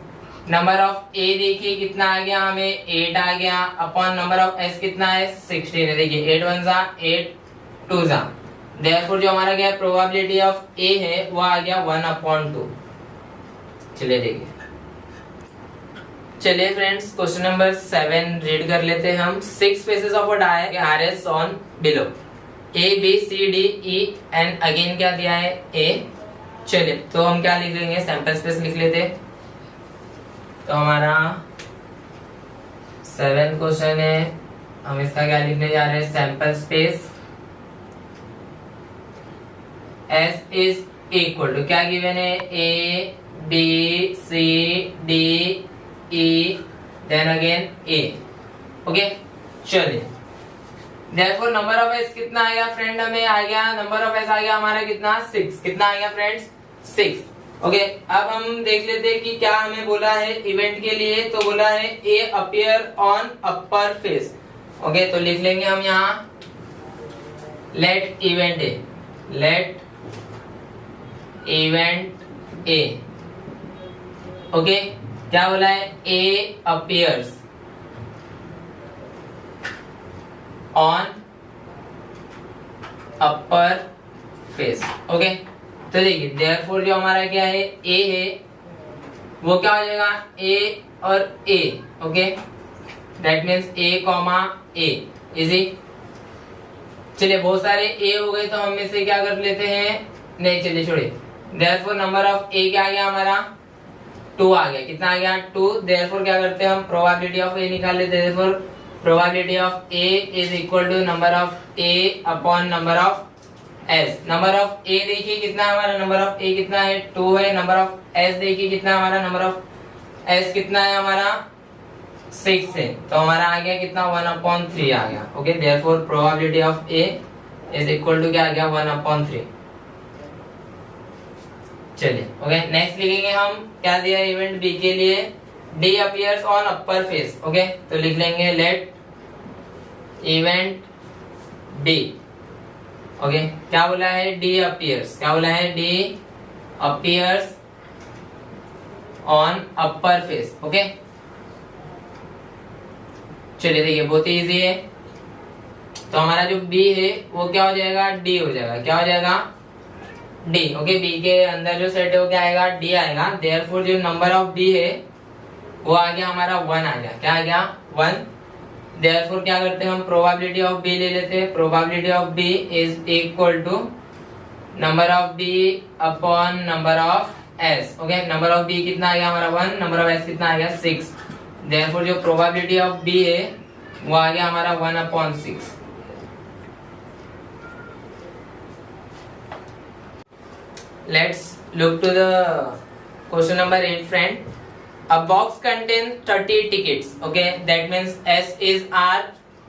Speaker 2: Number of A देखिए कितना आ गया हमें 8 आ गया, अपॉन नंबर ऑफ एस कितना है 16 है। देखिए 8 1 जा 8 2 जा, देयरफॉर जो हमारा क्या प्रोबेबिलिटी ऑफ ए है वो आ गया 1/2। चलिए देखिए, चलिए फ्रेंड्स क्वेश्चन नंबर 7 रीड कर लेते हैं हम। 6 faces of a die are as shown below, A B C D E and again क्या दिया है A। चलिए तो हम क्या लिख लेंगे, सैंपल स्पेस लिख लेते। तो हमारा 7th क्वेश्चन है, हम इसका क्या लिखने जा रहे हैं, sample space S is equal to क्या गिवन है, A B C D E then again A, okay. चलिए therefore नंबर ऑफ एस कितना आ गया फ्रेंड, हमें आ गया नंबर ऑफ एस आ गया हमारा कितना 6, कितना आ गया फ्रेंड्स 6, ओके। अब हम देख लेते हैं कि क्या हमें बोला है इवेंट के लिए, तो बोला है A appear on upper face, okay. तो लिख लेंगे हम यहाँ let event A, let event A, okay. क्या बोला है, A appears on upper face, okay. तो देखिए देयरफॉर जो हमारा क्या है ए है वो क्या हो जाएगा, ए और A, okay, that means A comma A easy. चलिए बहुत सारे ए हो गए तो हम में से क्या कर लेते हैं, नहीं चलिए छोड़िए। देयरफॉर नंबर ऑफ ए क्या आ गया हमारा 2 आ गया, कितना आ गया 2। देयरफॉर क्या करते हैं हम, प्रोबेबिलिटी ऑफ ए निकाल लेते हैं। Therefore probability of A is equal to number of A upon number of S. Number of A देखिए कितना है हमारा, नंबर ऑफ ए कितना है 2 है। नंबर ऑफ एस देखिए कितना है हमारा, नंबर ऑफ एस कितना है हमारा 6 है। तो हमारा आ गया कितना 1/3 आ गया, okay. Therefore probability of A is equal to क्या आ गया 1/3। चलिए ओके, नेक्स्ट लिखेंगे हम, क्या दिया इवेंट बी के लिए, D appears on upper face, okay. तो लिख लेंगे लेट इवेंट डी, ओके। क्या बोला है, डी अपीयर्स, क्या बोला है, D appears on upper face, okay. चलिए देखिए बहुत ही इजी है। तो हमारा जो बी है वो क्या हो जाएगा, डी हो जाएगा, क्या हो जाएगा डी, ओके। बी के अंदर जो सेट है वो क्या आएगा, डी आएगा। देयरफॉर जो नंबर ऑफ डी है वो आ गया हमारा 1 आ गया, क्या आ गया 1। देयरफॉर क्या करते हैं हम, प्रोबेबिलिटी ऑफ बी ले लेते हैं। Probability of B is equal to number of B upon number of S, okay. Number of B कितना आ गया हमारा 1, नंबर ऑफ एस कितना आ गया 6। देयरफॉर जो प्रोबेबिलिटी ऑफ बी है वो आ गया हमारा 1/6। Let's look to the question number 8 friend. A box contains 30 tickets, okay. That means S is R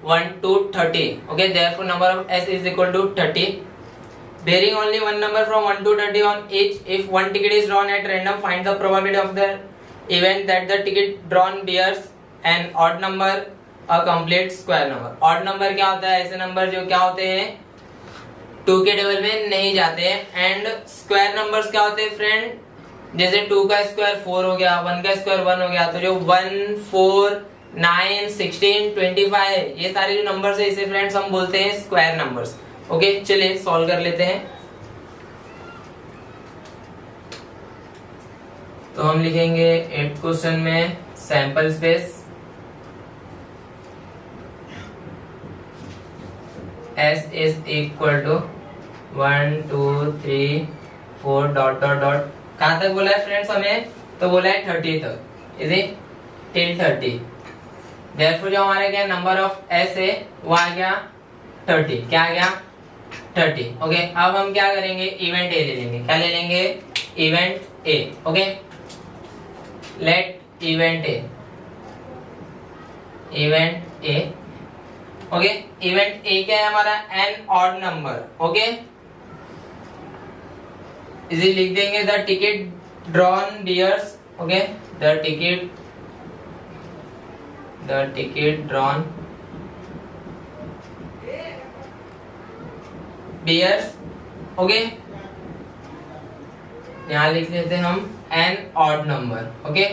Speaker 2: 1 to 30, okay. Therefore number of S is equal to 30. Bearing only one number from 1 to 30 on each, if one ticket is drawn at random, find the probability of the event that the ticket drawn bears an odd number, a complete square number. Odd number क्या होता है, ऐसे नंबर जो क्या होते हैं 2 के टेबल में नहीं जाते हैं। एंड स्क्वायर नंबर्स क्या होते हैं फ्रेंड, जैसे 2 का स्क्वायर 4 हो गया, 1 का स्क्वायर 1 हो गया। तो जो 1 4 9 16 25 है, ये सारे जो नंबर्स है इसे फ्रेंड्स हम बोलते हैं स्क्वायर नंबर्स, ओके। चलिए सॉल्व कर लेते हैं। तो हम लिखेंगे 8th क्वेश्चन में sample space S is equal to 1 2 3 4 dot dot dot. कहां तक बोला है फ्रेंड्स हमें, तो बोला है 30 तक, इज इट टिल 30। देयरफॉर जो हमारा क्या नंबर ऑफ S है वो आ गया 30, क्या आ गया 30। ओके, अब हम क्या करेंगे, इवेंट ए ले लेंगे। क्या ले लेंगे, event A. Okay, let event A, event A. Okay, event A क्या है हमारा, एन ऑड नंबर। ओके, इसे लिख देंगे the ticket drawn bears. Okay, the ticket drawn bears. Okay, यहां लिख लेते हैं हम एन ऑड नंबर। ओके,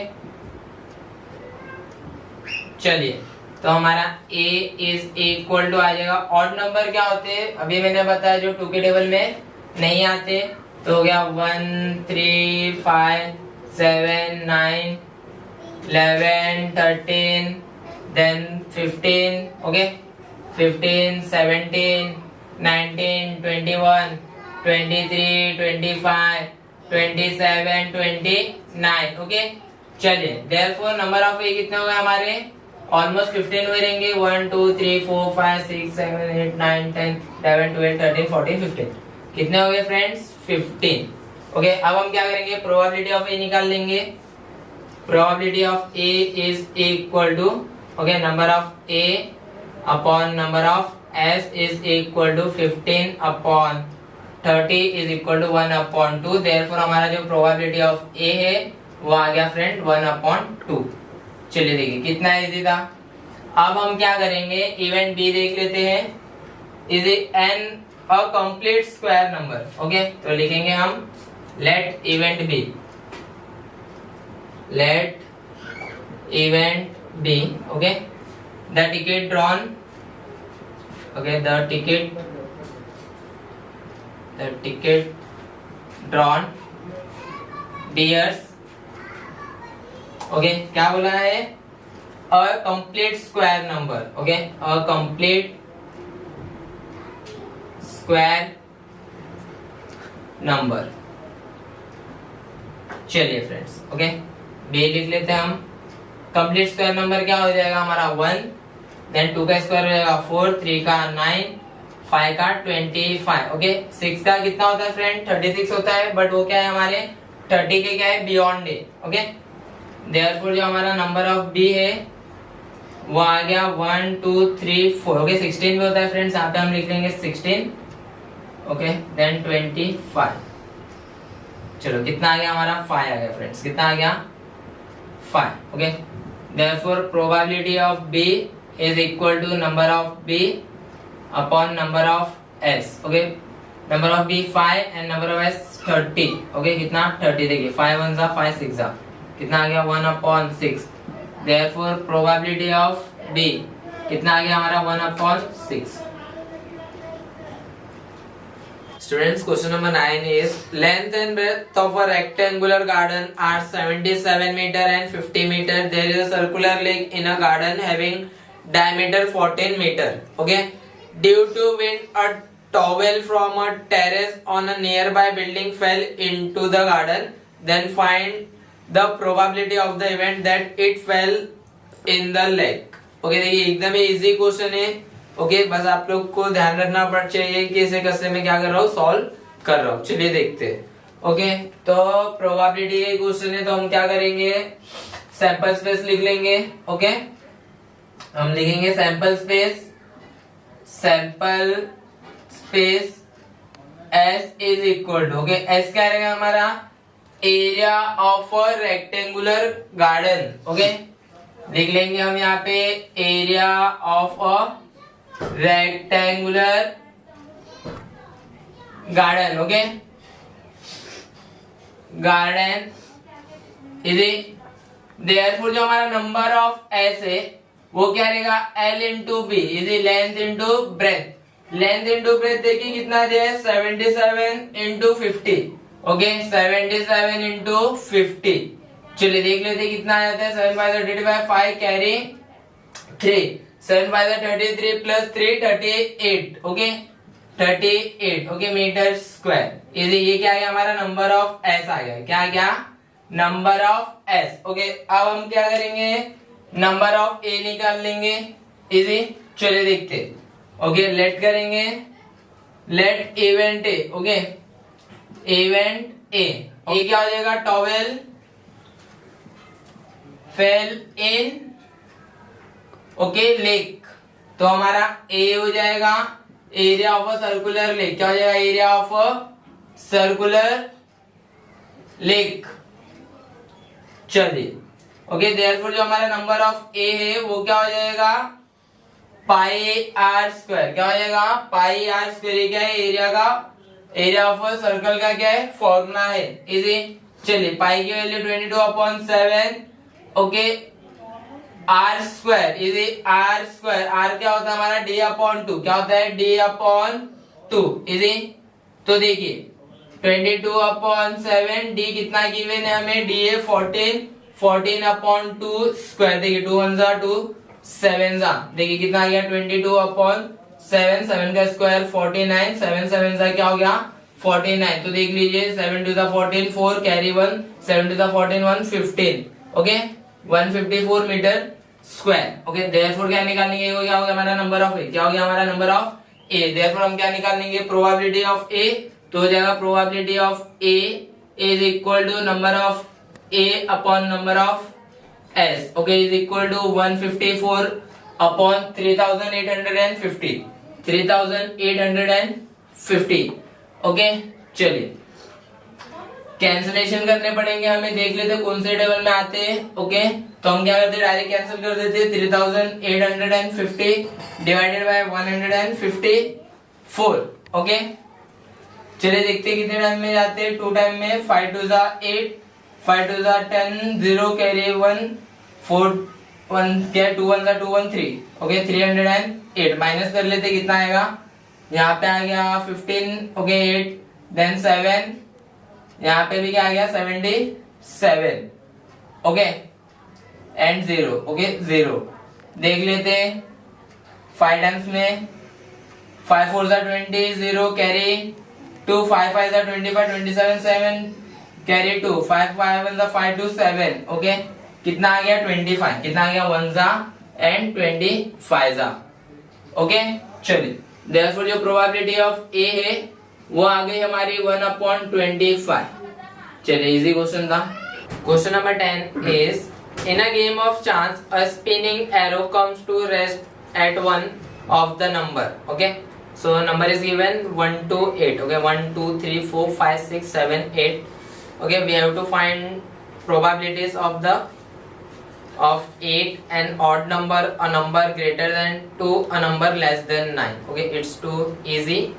Speaker 2: चलिए, तो हमारा a इज इक्वल टू आ जाएगा, ऑड नंबर क्या होते हैं अभी मैंने बताया जो 2 के टेबल में नहीं आते, तो हो गया 1 3 5 7 9 11 13 देन 15। ओके, 15 17 19 21 23 25 27 29। ओके, चलिए, देयरफॉर नंबर ऑफ ए कितने हो गए हमारे, ऑलमोस्ट 15 हुए रहेंगे। 1 2 3 4 5 6 7 8 9 10 11 12 13 14 15। कितने हो गए फ्रेंड्स, 15। ओके, अब हम क्या करेंगे, प्रोबेबिलिटी ऑफ ए निकाल लेंगे। Probability of A is equal to, okay, number of A upon number of S is equal to 15 upon 30 is equal to 1 upon 2। Therefore हमारा जो प्रोबेबिलिटी ऑफ ए है वो आ गया फ्रेंड 1 अपॉन 2। चलिए देखिए कितना इजी था। अब हम क्या करेंगे, इवेंट बी देख लेते हैं। Is an a complete square number. Okay, तो लिखेंगे हम let event B, let event B. Okay, the ticket drawn, okay, the ticket drawn bears. Okay, क्या बोला है, a complete square number. Okay, a complete square number. चलिए फ्रेंड्स, ओके, बी लिख लेते हैं हम। कंप्लीट स्क्वायर नंबर क्या हो जाएगा हमारा 1, देन 2 का स्क्वायर हो जाएगा 4, 3 का 9, 5 का 25। ओके, 6 का कितना होता है फ्रेंड, 36 होता है, बट वो क्या है हमारे 30 के क्या है, बियॉन्ड है। ओके, देयरफॉर जो हमारा नंबर ऑफ बी है वो आ गया 1 2 3 4। ओके, 16 भी होता है फ्रेंड्स, यहाँ पे हम लिख लेंगे 16। Okay, then 25। चलो, कितना आ गया हमारा, 5 आ गया फ्रेंड्स। कितना आ गया, 5। Okay, therefore probability of B is equal to number of B upon number of S. Okay, number of B 5 and number of S 30। Okay, कितना 30, देखिए 5 1 जा 5 6 जा, कितना आ गया 1 upon 6। Therefore probability of B कितना आ गया हमारा 1 upon 6। Students, question number 9 is length and breadth of a rectangular garden are 77 meter and 50 meter. There is a circular lake in a garden having diameter 14 meter. Okay, due to wind, a towel from a terrace on a nearby building fell into the garden. Then find the probability of the event that it fell in the lake. Okay, देखिए एकदम ही इजी क्वेश्चन है। ओके, बस आप लोग को ध्यान रखना पड़ चाहिए कि इसे कैसे मैं क्या कर रहा हूँ, सॉल्व कर रहा हूँ। चलिए देखते हैं। ओके, तो प्रोबेबिलिटी का क्वेश्चन है, तो हम क्या करेंगे, सैंपल स्पेस लिख लेंगे। ओके, हम लिखेंगे sample space S is equal to, okay, S क्या रहेगा हमारा, area of a rectangular garden. Okay, लिख लेंगे हम यहाँ पे area of a rectangular garden. Okay, garden is therefore जो हमारा नंबर ऑफ एस है वो क्या रहेगा, L into B is length into breadth. Length into breadth देखिए कितना दिया है, 77 इंटू 50। Okay, 77 into 50। चलिए देख लेते कितना आ जाता है, 7 by 35 5 carry 3, 7 by 33 plus 3 38। Okay, 38 okay metre square. ये क्या गया हमारा, नंबर ऑफ एस आ गया। क्या गया, नंबर ऑफ एस। ओके, अब हम क्या करेंगे, नंबर ऑफ ए निकाल लेंगे। इजी, चलिए देखते। ओके लेट करेंगे, let event A, okay event A, ये क्या हो जाएगा, towel fell in okay lake, तो हमारा ए हो जाएगा area of a circular lake, क्या हो जाएगा, area of a circular lake. चलिए ओके देयरफॉर जो हमारा नंबर ऑफ ए है वो क्या हो जाएगा, पाई आर स्क्वायर, क्या हो जाएगा, पाई आर स्क्वायर। ये क्या है, एरिया का, एरिया ऑफ अ सर्कल का क्या है, फॉर्मूला है, इजी। चलिए पाई की value 22/7, okay R square is R square, R क्या होता है हमारा, d/2, क्या होता है, d/2 इजी। तो देखिए 22/7, डी कितना गिवन है हमें, डी है 14/2 स्क्वायर, देखिए 2 1 जा 2 7 जा, देखिए कितना आ गया 22/7, 7 का स्क्वायर 49, 7 7 जा क्या हो गया 49, तो देख लीजिए 7 2 जा 14, 4 कैरी 1, 7 2 जा 14, 1 15, okay 154 metre square. Okay therefore क्या निकालेंगे, वो क्या हो गया हमारा नंबर ऑफ ए, क्या हो गया हमारा नंबर ऑफ ए। देयरफॉर हम क्या निकालेंगे, प्रोबेबिलिटी ऑफ ए, तो हो जाएगा probability of A is equal to number of A upon number of S, okay is equal to 154 upon 3850, 3850। Okay चलिए कैंसिलेशन करने पड़ेंगे हमें, देख लेते कौन से टेबल में आते हैं। ओके तो हम क्या करते हैं, डायरेक्ट कैंसिल कर देते हैं, 3850 डिवाइडेड बाय 154। ओके चलिए देखते हैं कितने टाइम में जाते हैं, 2 टाइम में, 5 2 जा 8, 5 2 जा 10, 0 कैरी 1, 4 1 क्या 2 1 जा 2 1 3, ओके 308 माइनस कर लेते कितना आएगा, यहाँ पे आ गया 15, ओके 8 देन 7, यहाँ पे भी क्या आ गया 77, ओके एंड 0, ओके 0 देख लेते 5 टाइम्स में, 5 4 जा 20, 0 कैरी 2, 5 5 जा 25, 27 7 कैरी 2, 5 5 1 जा 5 2 7, ओके कितना आ गया 25, कितना आ गया 1 जा एंड 25 जा, ओके चलिए देयरफॉर जो प्रोबेबिलिटी ऑफ ए है वो आ गई हमारी 1/25। चलिए इजी क्वेश्चन था। Question number 10 is in a game of chance a spinning arrow comes to rest at one of the number, okay so number is given 1 to 8, okay 1 2 3 4 5 6 7 8, okay we have to find probabilities of 8 an odd number, a number greater than 2, a number less than 9, okay it's too easy.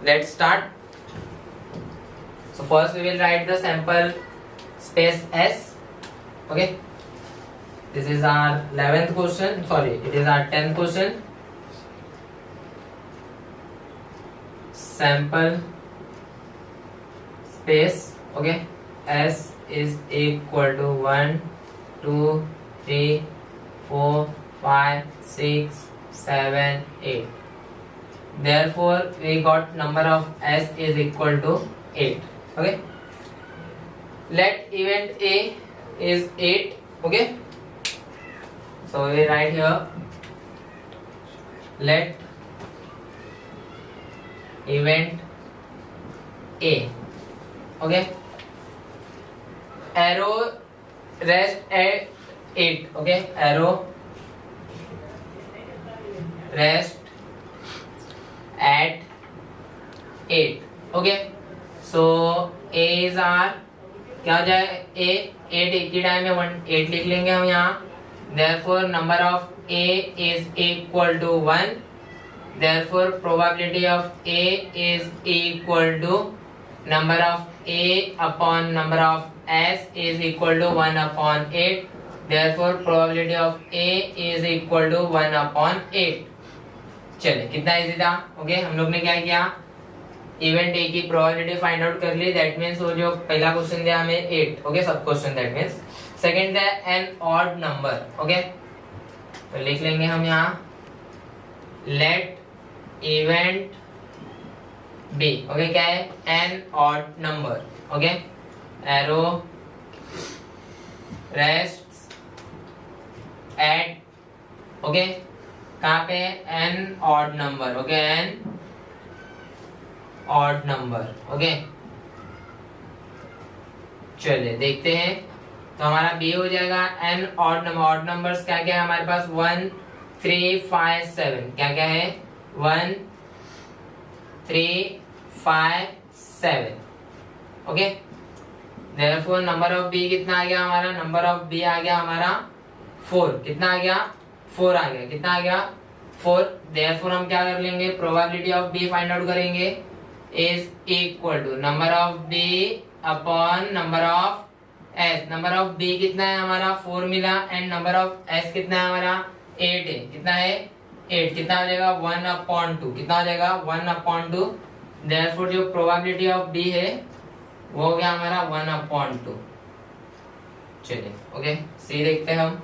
Speaker 2: Let's start. So first we will write the sample space S, okay this is our 11th question, sorry it is our 10th question. Sample space, okay S is equal to 1 2 3 4 5 6 7 8, therefore we got number of S is equal to 8, okay let event A is 8, okay so we write here let event A, okay arrow rest at 8, okay arrow rest at 8, okay so A is our क्या हो जाए A 8 एक ही टाइम में 8 लिख लेंगे हम यहाँ, therefore number of A is equal to 1, therefore probability of A is equal to number of A upon number of S is equal to 1/8, therefore probability of A is equal to 1/8। चलिए कितना इजी था, ओके हम लोग ने क्या किया इवेंट ए की प्रोबेबिलिटी फाइंड आउट कर ली, दैट मींस वो जो पहला क्वेश्चन दिया हमें 8, ओके सब क्वेश्चन दैट मींस सेकंड है एन ऑड नंबर, ओके तो लिख लेंगे हम यहाँ लेट इवेंट बी, ओके क्या है an odd number, okay arrow rest at, okay कहाँ पे an odd number, okay, an odd number, okay. चलिए देखते हैं, तो हमारा बी हो जाएगा an odd number. Odd numbers क्या क्या है हमारे पास, 1 3 5 7, क्या क्या है 1 3 5 7, okay. Therefore number of B कितना आ गया हमारा, नंबर ऑफ बी आ गया हमारा 4, कितना आ गया 4 आ गया, कितना आ गया 4। देयरफॉर हम क्या कर लेंगे, probability of B find out करेंगे, is equal to number of B upon number of S. Number of B कितना है हमारा 4 मिला, एंड नंबर ऑफ एस कितना है हमारा 8 है, कितना है 8, कितना हो जाएगा 1/2, कितना हो जाएगा 1/2। देयरफॉर जो प्रोबेबिलिटी ऑफ बी है वो हो गया हमारा 1/2। चलिए ओके, सी देखते हैं हम।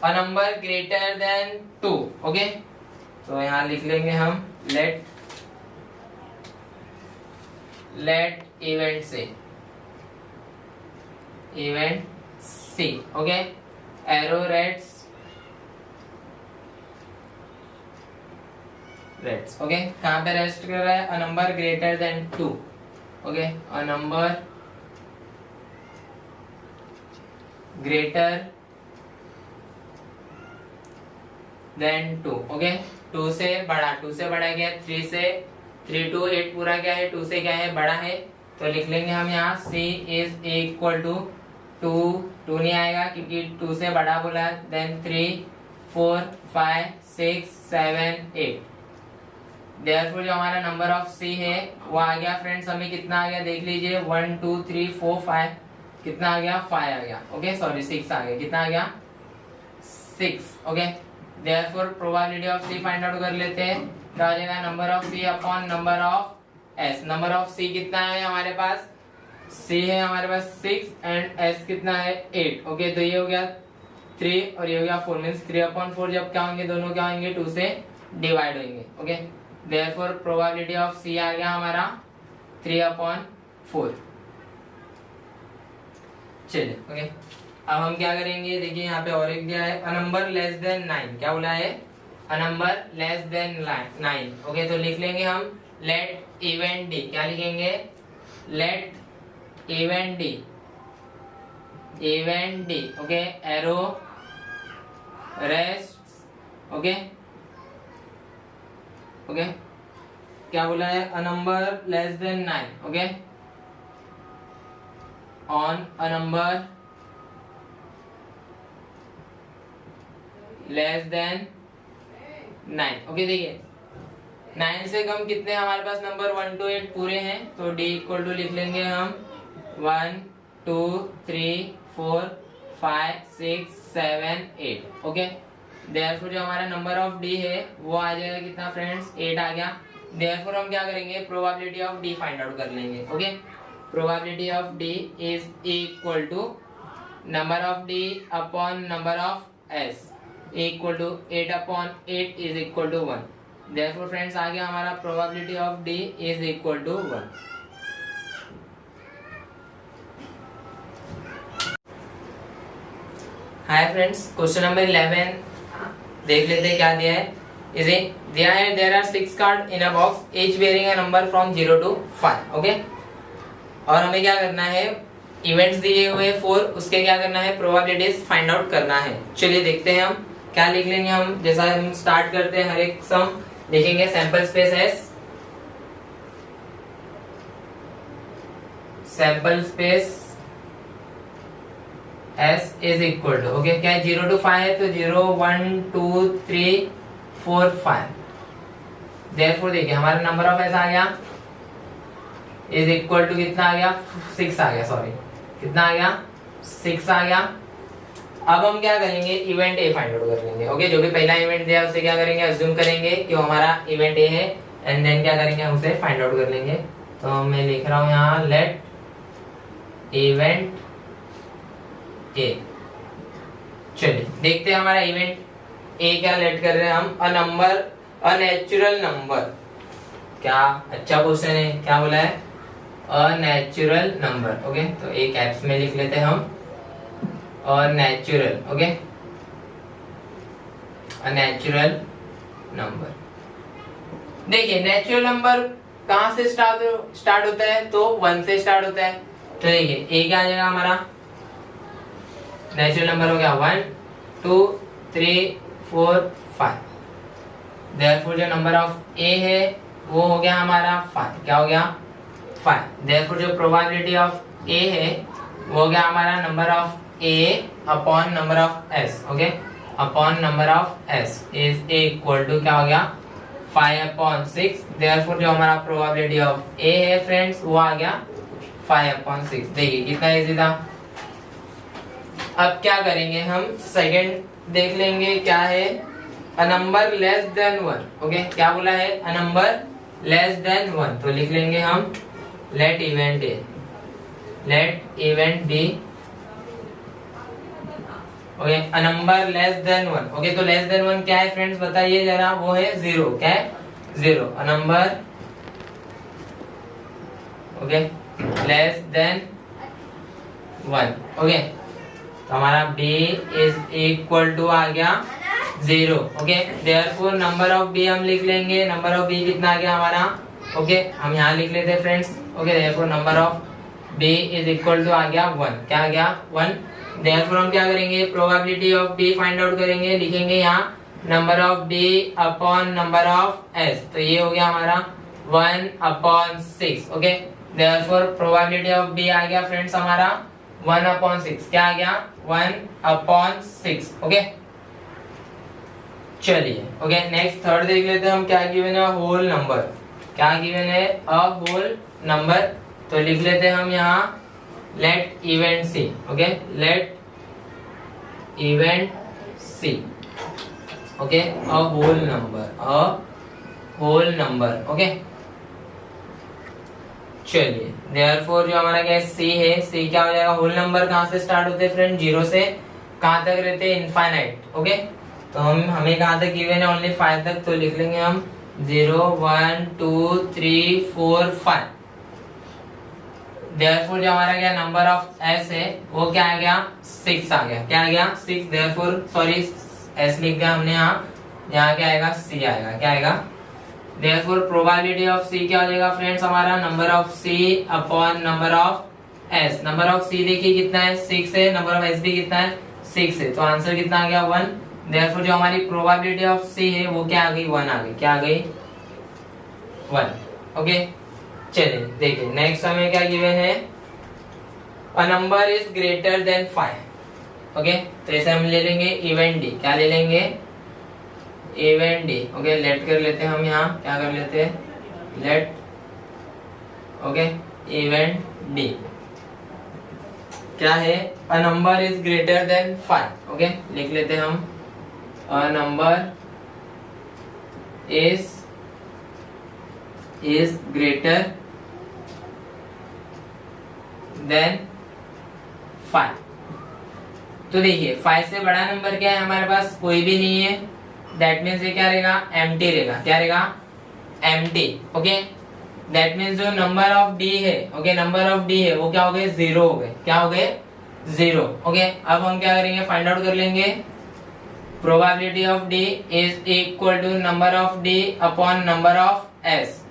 Speaker 2: A number greater than 2, okay. तो यहाँ लिख लेंगे हम लेट इवेंट से, event C, okay. Arrow rates, okay, कहाँ पे रेस्ट कर रहा है, a number greater than 2, okay, a number greater than 2, okay. 2 से बड़ा, 2 से बड़ा क्या है 3 से, 3 to 8 पूरा क्या है 2 से क्या है बड़ा है, तो लिख लेंगे हम यहाँ c इज इक्वल टू 2 नहीं आएगा क्योंकि 2 से बड़ा बोला है, देन 3 4 5 6 7 8। देयरफॉर जो हमारा नंबर ऑफ c है वो आ गया फ्रेंड्स, हमें कितना आ गया देख लीजिए, 1 2 3 4 5, कितना आ गया 5 आ गया, ओके, सॉरी 6 आ गया, कितना आ गया 6, okay. Therefore probability of c find out कर लेते हैं, क्या हो जाएगा number of c upon number of s। Number of c कितना है हमारे पास, c है हमारे पास 6 एंड s कितना है 8, ओके। तो ये हो गया 3 और ये हो गया 4, मींस 3/4 जब क्या होंगे दोनों क्या होंगे 2 से डिवाइड होंगे, okay. Therefore probability of c आ गया हमारा 3/4। चलिए ओके, अब हम क्या करेंगे, देखिए यहाँ पे और एक दिया है, अ नंबर लेस देन 9, क्या बोला है, a number less than 9, okay. तो लिख लेंगे हम लेट इवेंट डी, क्या लिखेंगे, let event D, event D, okay, arrow rest, okay, okay. क्या बोला है, a number less than 9, okay, on a number less than 9, okay. देखिए 9 से कम कितने हमारे पास नंबर 1 to 8 पूरे हैं, तो d इक्वल टू लिख लेंगे हम 1 2 3 4 5 6 7 8, ओके। देयरफॉर जो हमारा नंबर ऑफ d है वो आ जाएगा कितना फ्रेंड्स 8 आ गया। देयरफॉर हम क्या करेंगे, probability of d find out कर लेंगे, okay. Probability of d is equal to number of d upon number of s equal to 8/8 is equal to 1। Therefore friends आ गया हमारा probability of d is equal to 1। Hi friends, question number 11 देख लेते हैं क्या दिया है। इज इट दिया है, there are 6 card in a box, each bearing a number from 0 to 5, okay. और हमें क्या करना है, इवेंट्स दिए हुए 4, उसके क्या करना है, प्रोबेबिलिटीज फाइंड आउट करना है। चलिए देखते हैं हम क्या लिख लेंगे। हम जैसा हम स्टार्ट करते हैं, हर एक सम लिखेंगे sample space S, sample space S is equal to, okay, क्या है 0 to 5 है तो 0 1 2 3 4 5। देयरफॉर देखिए हमारा नंबर ऑफ एस आ गया इज इक्वल टू कितना आ गया 6 आ गया, सॉरी कितना आ गया 6 आ गया। अब हम क्या करेंगे, इवेंट ए फाइंड आउट कर लेंगे, ओके। जो भी पहला इवेंट दिया उसे क्या करेंगे, अज्यूम करेंगे कि वो हमारा इवेंट ए है, एंड देन क्या करेंगे, हम उसे फाइंड आउट कर लेंगे। तो मैं लिख रहा हूँ यहाँ लेट इवेंट ए। चलिए देखते हैं हमारा इवेंट ए क्या लेट कर रहे हैं हम, a number, a natural number. क्या अच्छा क्वेश्चन है, क्या बोला है, अ नेचुरल नंबर, ओके। तो एक कैप्स में लिख लेते हैं हम, और नेचुरल, ओके, नेचुरल नंबर। देखिए नेचुरल नंबर कहां से स्टार्ट होता है, तो 1 से स्टार्ट होता है। तो देखिए ए क्या आ जाएगा हमारा, नेचुरल नंबर हो गया 1 2 3 4 5। देयरफॉर जो नंबर ऑफ ए है वो हो गया हमारा 5। क्या हो गया 5। देयरफॉर जो प्रोबेबिलिटी ऑफ ए है वो हो गया हमारा number of A upon number of S, okay, upon number of S is equal to क्या हो गया 5/6। देयरफॉर जो हमारा प्रोबेबिलिटी ऑफ ए है फ्रेंड्स वो आ गया 5/6। देखिए कितना इजी था। अब क्या करेंगे हम, सेकंड देख लेंगे क्या है, a number less than 1, okay, क्या बोला है, अ नंबर लेस देन 1। तो लिख लेंगे हम let event A, let event B, okay, a number less than 1, okay. तो लेस देन 1 क्या है फ्रेंड्स बताइए जरा, वो है 0, क्या है 0, a number, okay, less than 1, okay. तो हमारा b इज इक्वल टू आ गया 0, okay. Therefore number of b हम लिख लेंगे, नंबर ऑफ b कितना आ गया हमारा, ओके, हम यहाँ लिख लेते हैं friends, okay. Therefore number of b is equal to आ गया 1, क्या आ गया 1। देयरफॉर हम क्या करेंगे, probability of b find out करेंगे, लिखेंगे यहाँ number of b upon number of s। तो ये हो गया हमारा 1/6, okay. Therefore probability of b आ गया फ्रेंड्स हमारा 1/6, क्या आ गया 1/6, ओके। चलिए, ओके, नेक्स्ट थर्ड देख लेते हैं हम, क्या गिवन है, होल नंबर। क्या गिवन है, अ होल नंबर। तो लिख लेते हैं हम यहाँ let event C, okay, let event C, okay, a whole number, a whole number, okay. चलिए देयरफॉर जो हमारा क्या है सी है, सी क्या हो जाएगा, होल नंबर कहां से स्टार्ट होते हैं फ्रेंड, 0 से कहां तक रहते हैं, इनफाइनाइट, ओके। तो हमें कहां तक गिवन है, ओनली 5 तक। तो लिख लेंगे हम 0 1 2 3 4 5। देयरफॉर जो हमारा क्या नंबर ऑफ एस है वो क्या आ गया 6 आ गया, क्या आ गया 6। देयरफॉर सॉरी एस लिख दिया हमने यहाँ, यहाँ क्या आएगा सी आएगा, क्या आएगा। देयरफॉर प्रोबेबिलिटी ऑफ सी क्या हो जाएगा फ्रेंड्स हमारा, number of C upon number of S. Number of C देखिए कितना है 6 है, नंबर ऑफ एस भी कितना है 6 है, तो आंसर कितना आ गया 1। देयरफॉर जो हमारी प्रोबेबिलिटी ऑफ सी है वो क्या आ गई 1 आ गई, क्या आ गई 1, ओके। चलिए देखिए नेक्स्ट हमें क्या गिवन है, a number is greater than 5, okay. तो ऐसे हम ले लेंगे इवेंट डी, क्या ले लेंगे इवेंट डी, ओके। लेट कर लेते हैं हम यहाँ, क्या कर लेते हैं लेट, ओके, इवेंट डी क्या है, a number is greater than 5, okay. लिख लेते हैं हम a number is greater than 5। तो देखिए 5 से बड़ा नंबर क्या है हमारे पास, कोई भी नहीं है। दैट मीन्स ये क्या रहेगा, एम्प्टी रहेगा, क्या रहेगा एम्प्टी, ओके। दैट मीन्स जो नंबर ऑफ डी है, ओके, नंबर ऑफ डी है वो क्या हो गए 0 हो गए, क्या हो गए 0, ओके। अब हम क्या करेंगे, फाइंड आउट कर लेंगे probability of D is equal to number of D upon number of S.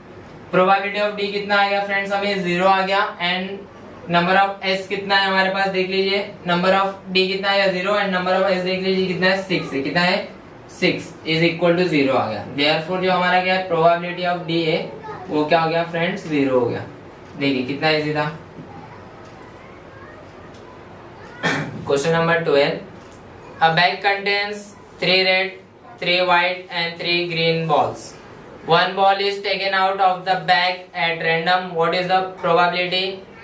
Speaker 2: Probability of D कितना आ गया फ्रेंड्स, हमें 0 आ गया, एंड नंबर ऑफ एस कितना है हमारे पास देख लीजिए, नंबर ऑफ डी कितना है 0 एंड नंबर ऑफ एस देख लीजिए कितना है 6 है, कितना है 6 इज इक्वल टू 0 आ गया। देयरफॉर जो हमारा क्या है प्रोबेबिलिटी ऑफ डी है वो क्या हो गया फ्रेंड्स 0 हो गया। देखिए कितना इजी था। Question number 12, a bag contains 3 red, 3 white and 3 green balls. One ball is taken out of the bag at random. What is the probability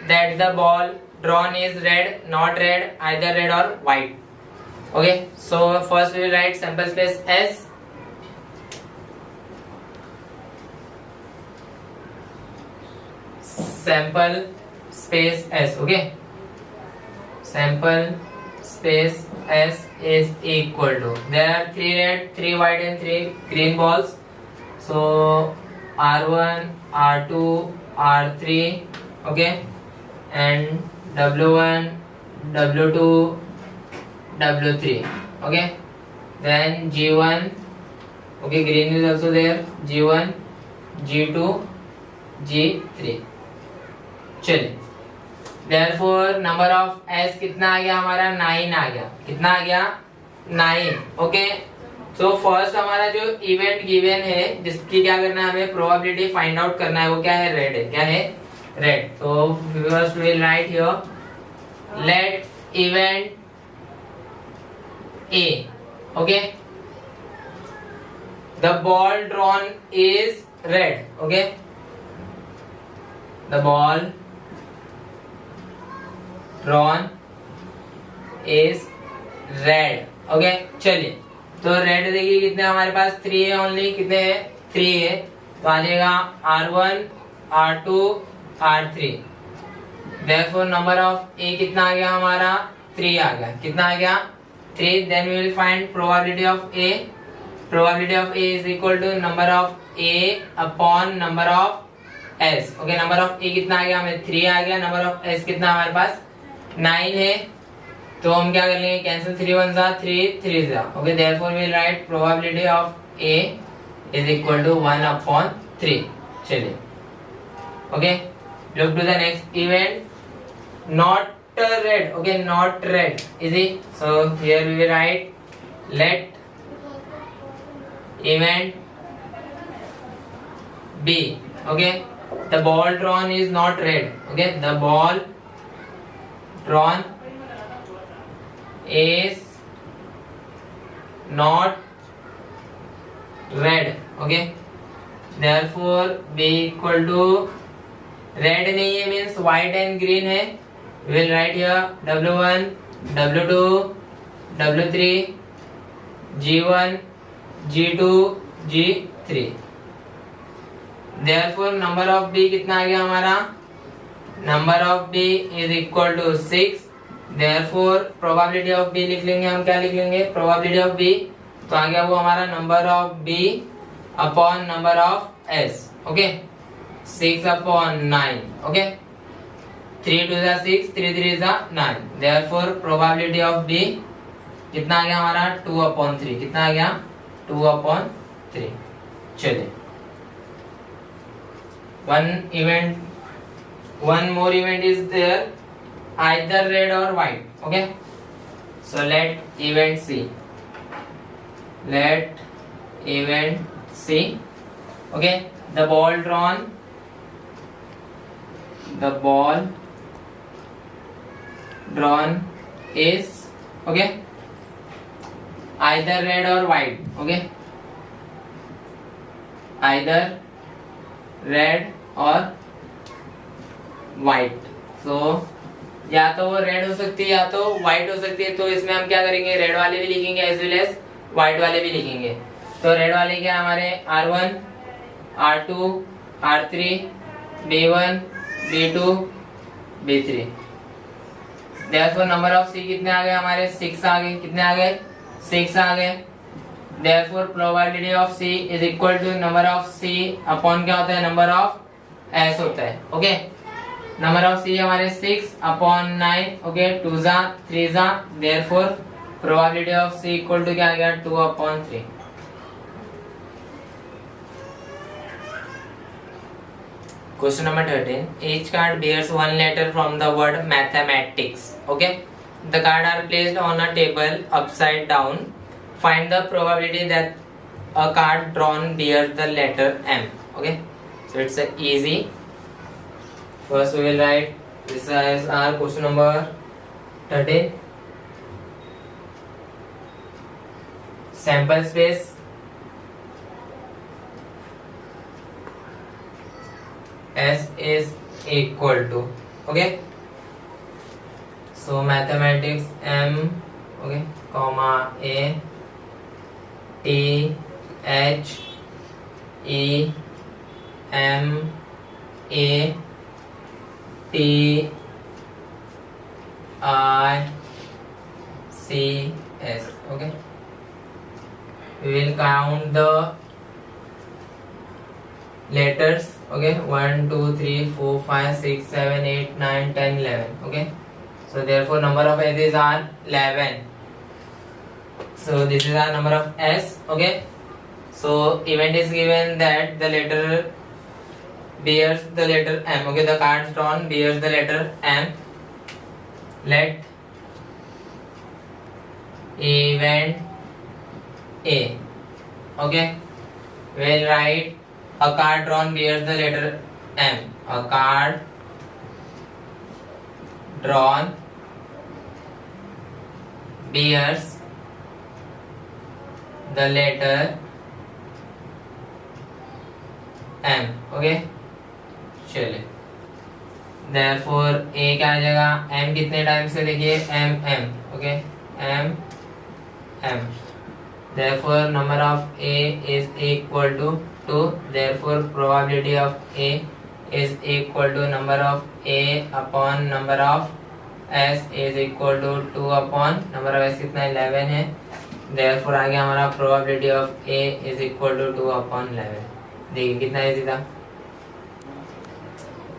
Speaker 2: that the ball drawn is red, not red, either red or white? Okay, so first we will write sample space S. Sample space S, okay. Sample space S is equal to, there are 3 red, 3 white and 3 green balls. So R1, R2, R3, okay, and W1, W2, W3. Okay, then G1. Okay, green is also there. G1, G2, G3. चलिए, therefore number of S कितना आ गया हमारा 9 आ गया. कितना आ गया 9. ओके, सो फर्स्ट हमारा जो इवेंट गिवन है जिसकी क्या करना है हमें प्रोबेबिलिटी फाइंड आउट करना है वो क्या है रेड है. क्या है रेड. तो first will write here let event A. Okay, the ball drawn is red. Okay, the ball drawn is red. Okay, चलिए, तो रेड देखिए कितने हमारे पास 3 है ओनली. कितने है 3 है. तो आ जाएगा R1, R2, R3. therefore number of A कितना आ गया हमारा 3 आ गया. कितना आ गया 3. then we will find probability of A. probability of A is equal to number of A upon number of S. Okay, number of A कितना आ गया हमें 3 आ गया. नंबर ऑफ S कितना हमारे पास 9 है. तो हम क्या कर लेंगे कैंसिल 3 1 जा 3 3 जा. Okay, therefore we will write probability of A is equal to 1 upon 3. चलिए, okay, look to the next event. not red. okay, not red. easy. so here we will write let event B. okay, the ball drawn is not red. okay, the ball drawn is not red. okay, therefore B equal to red नहीं है means white and green है. we will write here W1, W2, W3, G1, G2, G3. therefore number of B कितना आ गया हमारा number of B is equal to 6. therefore probability of B लिख लेंगे हम. क्या लिख लेंगे probability of B. तो आ गया वो हमारा number of B upon number of S. Okay, 6 upon 9. Okay, 3 2 जा 6, 3 3 जा 9. therefore probability of B कितना आ गया हमारा 2 upon 3. कितना आ गया 2 upon 3. चलिए, one more event is there, either red or white. okay, so let event C. let event C. okay, the ball drawn is okay either red or white. okay, either red or white. so या तो वो रेड हो सकती है या तो व्हाइट हो सकती है. तो इसमें हम क्या करेंगे रेड वाले भी लिखेंगे एज वेल एज व्हाइट वाले भी लिखेंगे. तो रेड वाले क्या हमारे R1, R2, R3, B1, B2, B3. therefore number of C कितने आ गए हमारे 6 आ गए. कितने आ गए 6 आ गए. therefore probability of C is equal to number of C upon क्या होता है number of S होता है. ओके, नंबर ऑफ C हमारे 6 upon 9. ओके, 2 जा 3 जा. therefore probability of C equal to क्या आ गया 2 upon 3. Question number 13. Each card bears one letter from the word mathematics. Okay, the cards are placed on a table upside down. Find the probability that a card drawn bears the letter M. Okay, so it's easy. First we will write this is our question number 13. Sample space S is equal to. okay, so mathematics M. okay, comma A T H E M A T I C S. okay, we will count the letters. okay, 1 2 3 4 5 6 7 8 9 10 11. okay, so therefore number of edges are 11. So this is our number of S. Okay. So event is given that the letter bears the letter M. Okay, the card drawn bears the letter M. Let event A. Okay, we'll write a card drawn bears the letter M. A card drawn bears the letter M. Okay, चलिए therefore A क्या आ जाएगा, M कितने टाइम से देखिए M M. Okay, M M. Therefore number of A is equal to 2. Therefore probability of A is equal to number of A upon number of S is equal to 2 upon number of S कितना 11 है. Therefore आ गया हमारा probability of A is equal to 2 upon 11. देखिए कितना इजी था.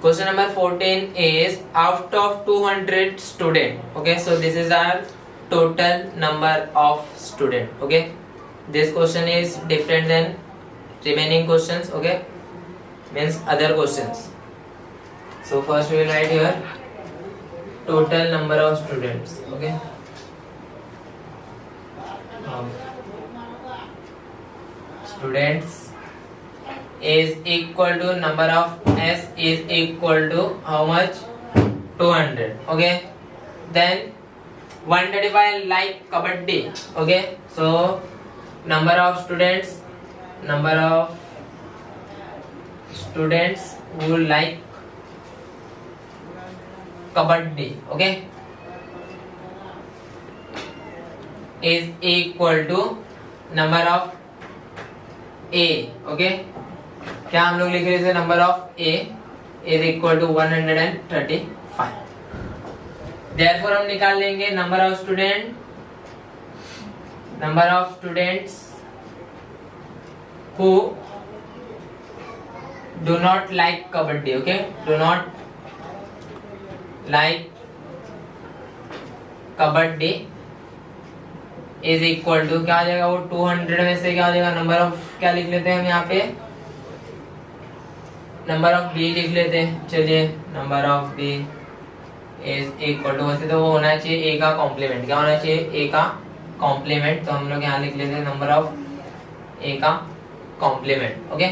Speaker 2: Question number 14 is out of 200 student. Okay, so this is our total number of student. Okay, this question is different than remaining questions. Okay, means other questions. So first we will write here total number of students. Okay, students is equal to number of S is equal to how much, 200. Okay, then 135 like kabaddi. Okay, so number of students who like kabaddi, okay, is equal to number of A. Okay, क्या हम लोग लिख रहे थे, number of A is equal to 135. Therefore हम निकाल लेंगे number of students who do not like kabaddi. Okay, do not like kabaddi is equal to क्या आ जाएगा, वो 200 में से क्या आ जाएगा, नंबर ऑफ क्या लिख लेते हैं हम यहाँ पे, नंबर ऑफ बी लिख लेते हैं. चलिए number of B is equal to, वैसे तो वो होना चाहिए ए का कॉम्प्लीमेंट. क्या होना चाहिए, ए का कॉम्प्लीमेंट. तो हम लोग यहाँ लिख लेते हैं नंबर ऑफ ए का complement. Okay,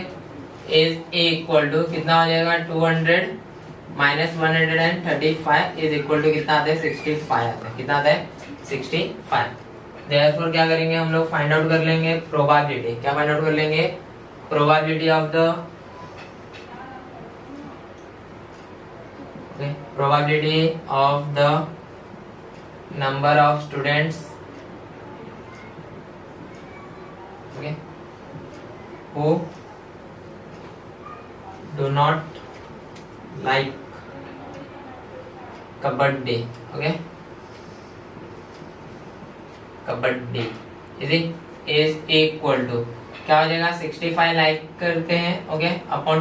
Speaker 2: is equal to कितना हो जाएगा, 200 माइनस 135 इज इक्वल टू कितना आता है, 65 आता है. कितना आता है, 65. देयरफॉर क्या करेंगे हम लोग, फाइंड आउट कर लेंगे प्रोबेबिलिटी. क्या फाइंड आउट कर लेंगे, probability of the probability of the number of students, okay, who do not like kabaddi. Okay, kabaddi is equal to क्या हो जाएगा, 65 लाइक करते हैं. ओके, अपॉन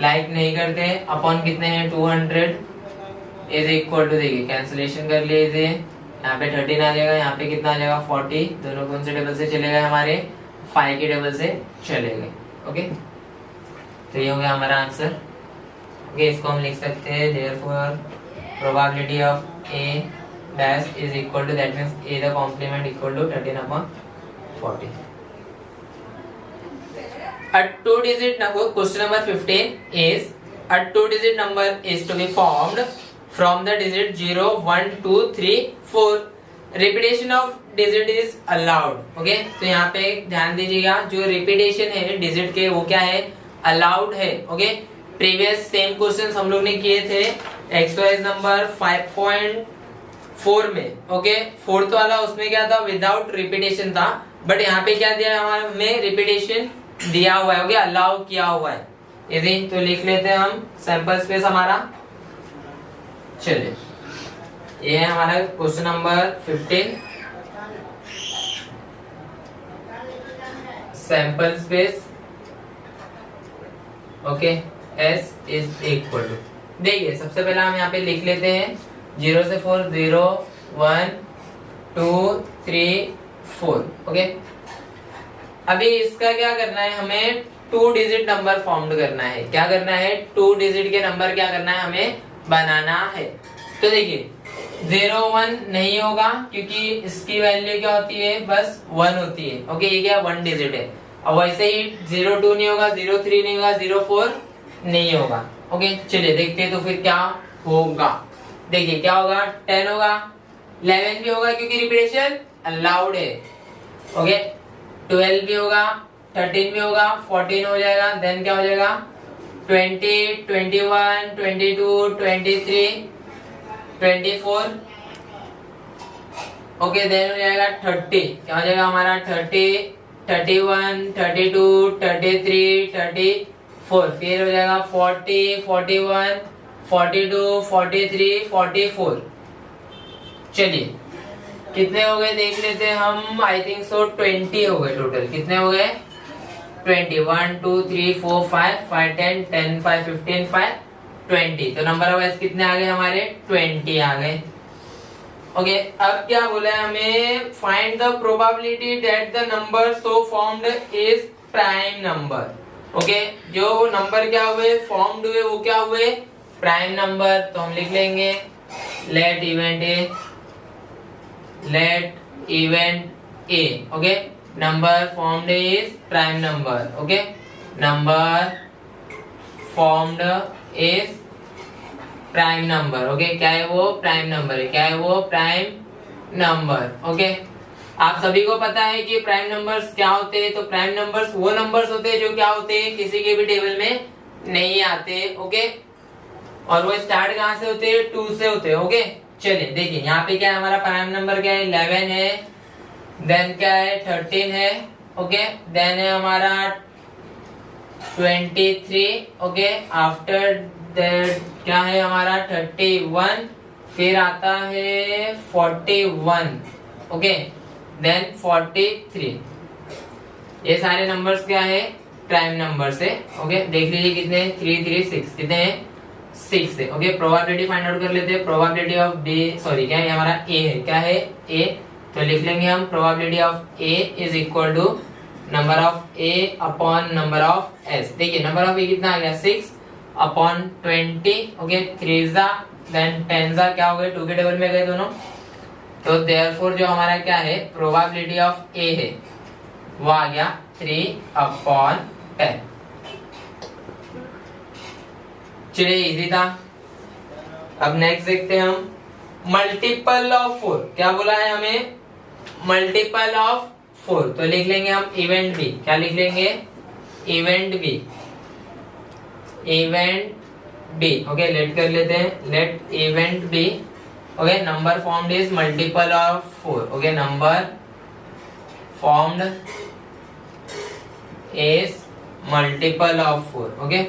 Speaker 2: लाइक नहीं करते हैं, अपॉन कितने हैं, 200 इज इक्वल टू, देखिए कैंसिलेशन कर लीजिए, यहाँ पे 13 आ जाएगा, यहाँ पे कितना आ जाएगा 40. दोनों कौन से टेबल से चले गए, हमारे 5 के टेबल से चले गए. ओके, तो ये हो गया हमारा आंसर. ओके, इसको हम लिख सकते हैं therefore probability of A dash is equal to, that means A the complement equal to 13/40. A two-digit number. Question number 15 is a two-digit number is to be formed from the digit 0, 1, 2, 3, 4. Repetition of digit is allowed. Okay, तो यहाँ पे ध्यान दीजिएगा, जो रिपीटेशन है डिजिट के वो क्या है, अलाउड है. ओके, प्रीवियस सेम क्वेश्चन हम लोग ने किए थे एक्सरसाइज नंबर 5.4 में. ओके, फोर्थ वाला उसमें क्या था, विदाउट रिपीटेशन था, बट यहाँ पे क्या दिया हमें, रिपीटेशन दिया हुआ है. ओके, अलाउ किया हुआ है. इजी, तो लिख लेते हैं हम सैंपल स्पेस हमारा. चलिए, ये है हमारा question number 15. Sample space okay, S is equal to, देखिए सबसे पहले हम यहाँ पे लिख लेते हैं 0 से 4, 0, 1, 2 3 4। ओके, अभी इसका क्या करना है, हमें 2 डिजिट नंबर फॉर्म करना है। क्या करना है, 2 डिजिट के नंबर क्या करना है, हमें बनाना है। तो देखिए 0 1 नहीं होगा क्योंकि इसकी वैल्यू क्या होती है, बस 1 होती है। ओके, ये क्या 1 डिजिट है। अब वैसे ही 0 2 नहीं होगा, 0 3 नहीं होगा, 0 4 नहीं होगा। ओके, चलिए देखते हैं तो फिर क्या होगा। देखिए क्या होगा, 10 होगा, 11 भी होगा क्योंकि रिपीटेशन अलाउड है। ओके, 12 भी होगा, 13 भी होगा, 14 हो जाएगा, देन क्या हो जाएगा 20 21 22 23 24। ओके, देन हो जाएगा 30। क्या हो जाएगा हमारा 30 31 32 33 34। फिर हो जाएगा 40 41 42 43 44। चलिए कितने हो गए देख लेते हैं हम। आई थिंक सो 20 हो गए टोटल। कितने हो गए 20। 1 2 3 4 5 5 10 10 5 15 5 20। तो नंबर ऑफ एस कितने आ गए हमारे 20 आ गए। ओके, अब क्या बोला है हमें, find the probability that the number so formed is prime number. Okay, जो नंबर क्या हुए फॉर्म्ड हुए वो क्या हुए प्राइम नंबर। तो हम लिख लेंगे let event A. Okay, number formed is prime number. Okay, number formed is prime number. Okay, क्या है वो प्राइम नंबर है। क्या है वो प्राइम नंबर। ओके, आप सभी को पता है कि प्राइम नंबर्स क्या होते हैं। तो प्राइम नंबर्स वो नंबर्स होते हैं जो क्या होते हैं, किसी के भी टेबल में नहीं आते। ओके, और वो स्टार्ट कहां से होते हैं, 2 से होते हैं। ओके, चलिए देखिए यहाँ पे क्या है, हमारा प्राइम नंबर क्या है 11 है, देन क्या है 13 है। ओके, देन है हमारा 23। ओके, आफ्टर दैट क्या है हमारा 31, फिर आता है 41। Okay, then 43। ये सारे नंबर्स क्या है प्राइम नंबर से। ओके, देख लीजिए कितने 3 3 6 कितने हैं 6 है। ओके, प्रोबेबिलिटी फाइंड आउट कर लेते हैं। प्रोबेबिलिटी ऑफ बी सॉरी क्या है हमारा ए है। क्या है ए, तो लिख लेंगे हम probability of A is equal to number of A upon number of S. देखिए नंबर ऑफ ए कितना आ गया 6 अपॉन 20। ओके, 3 जा देन 10 जा क्या हो गए 2 के टेबल में गए दोनों। तो देयरफॉर जो हमारा क्या है प्रोबेबिलिटी ऑफ ए है वो आ गया 3 अपॉन 10। चलिए इजी था। अब नेक्स्ट देखते हैं हम मल्टीपल ऑफ 4। क्या बोला है हमें मल्टीपल ऑफ 4। तो लिख लेंगे हम इवेंट बी। क्या लिख लेंगे event B. Event B. Okay, let कर लेते हैं let event B. Okay, number formed is multiple of 4। Okay, number formed is multiple of 4। Okay,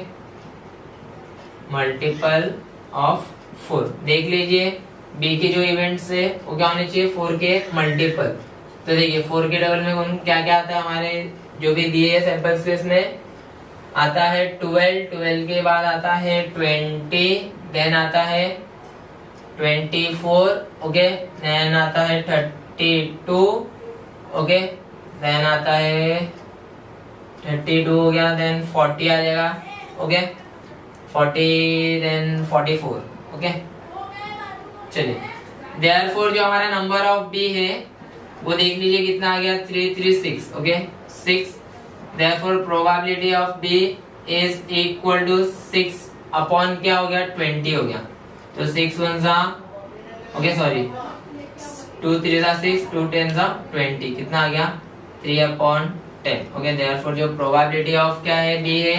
Speaker 2: multiple of 4। देख लीजिए बी के जो इवेंट्स है वो क्या होने चाहिए 4 के मल्टीपल। तो देखिए 4 के टेबल में कौन क्या क्या आता है हमारे जो भी दिए है सैंपल स्पेस में। आता है 12, 12 के बाद आता है 20, देन आता है 24। ओके, देन आता है 32। ओके, देन आता है 32 हो गया, देन 40 आ जाएगा। Okay, 40 then 44। ओके, चलिए देयरफॉर जो हमारा नंबर ऑफ बी है वो देख लीजिए कितना आ गया 336। Okay, 6। Therefore probability of B is equal to 6 upon क्या हो गया 20 हो गया। तो 6 1 जा ओके सॉरी 2 3 जा 6 2 10 जा 20 कितना आ गया 3 अपॉन 10। ओके, देयरफॉर जो प्रोबेबिलिटी ऑफ क्या है बी है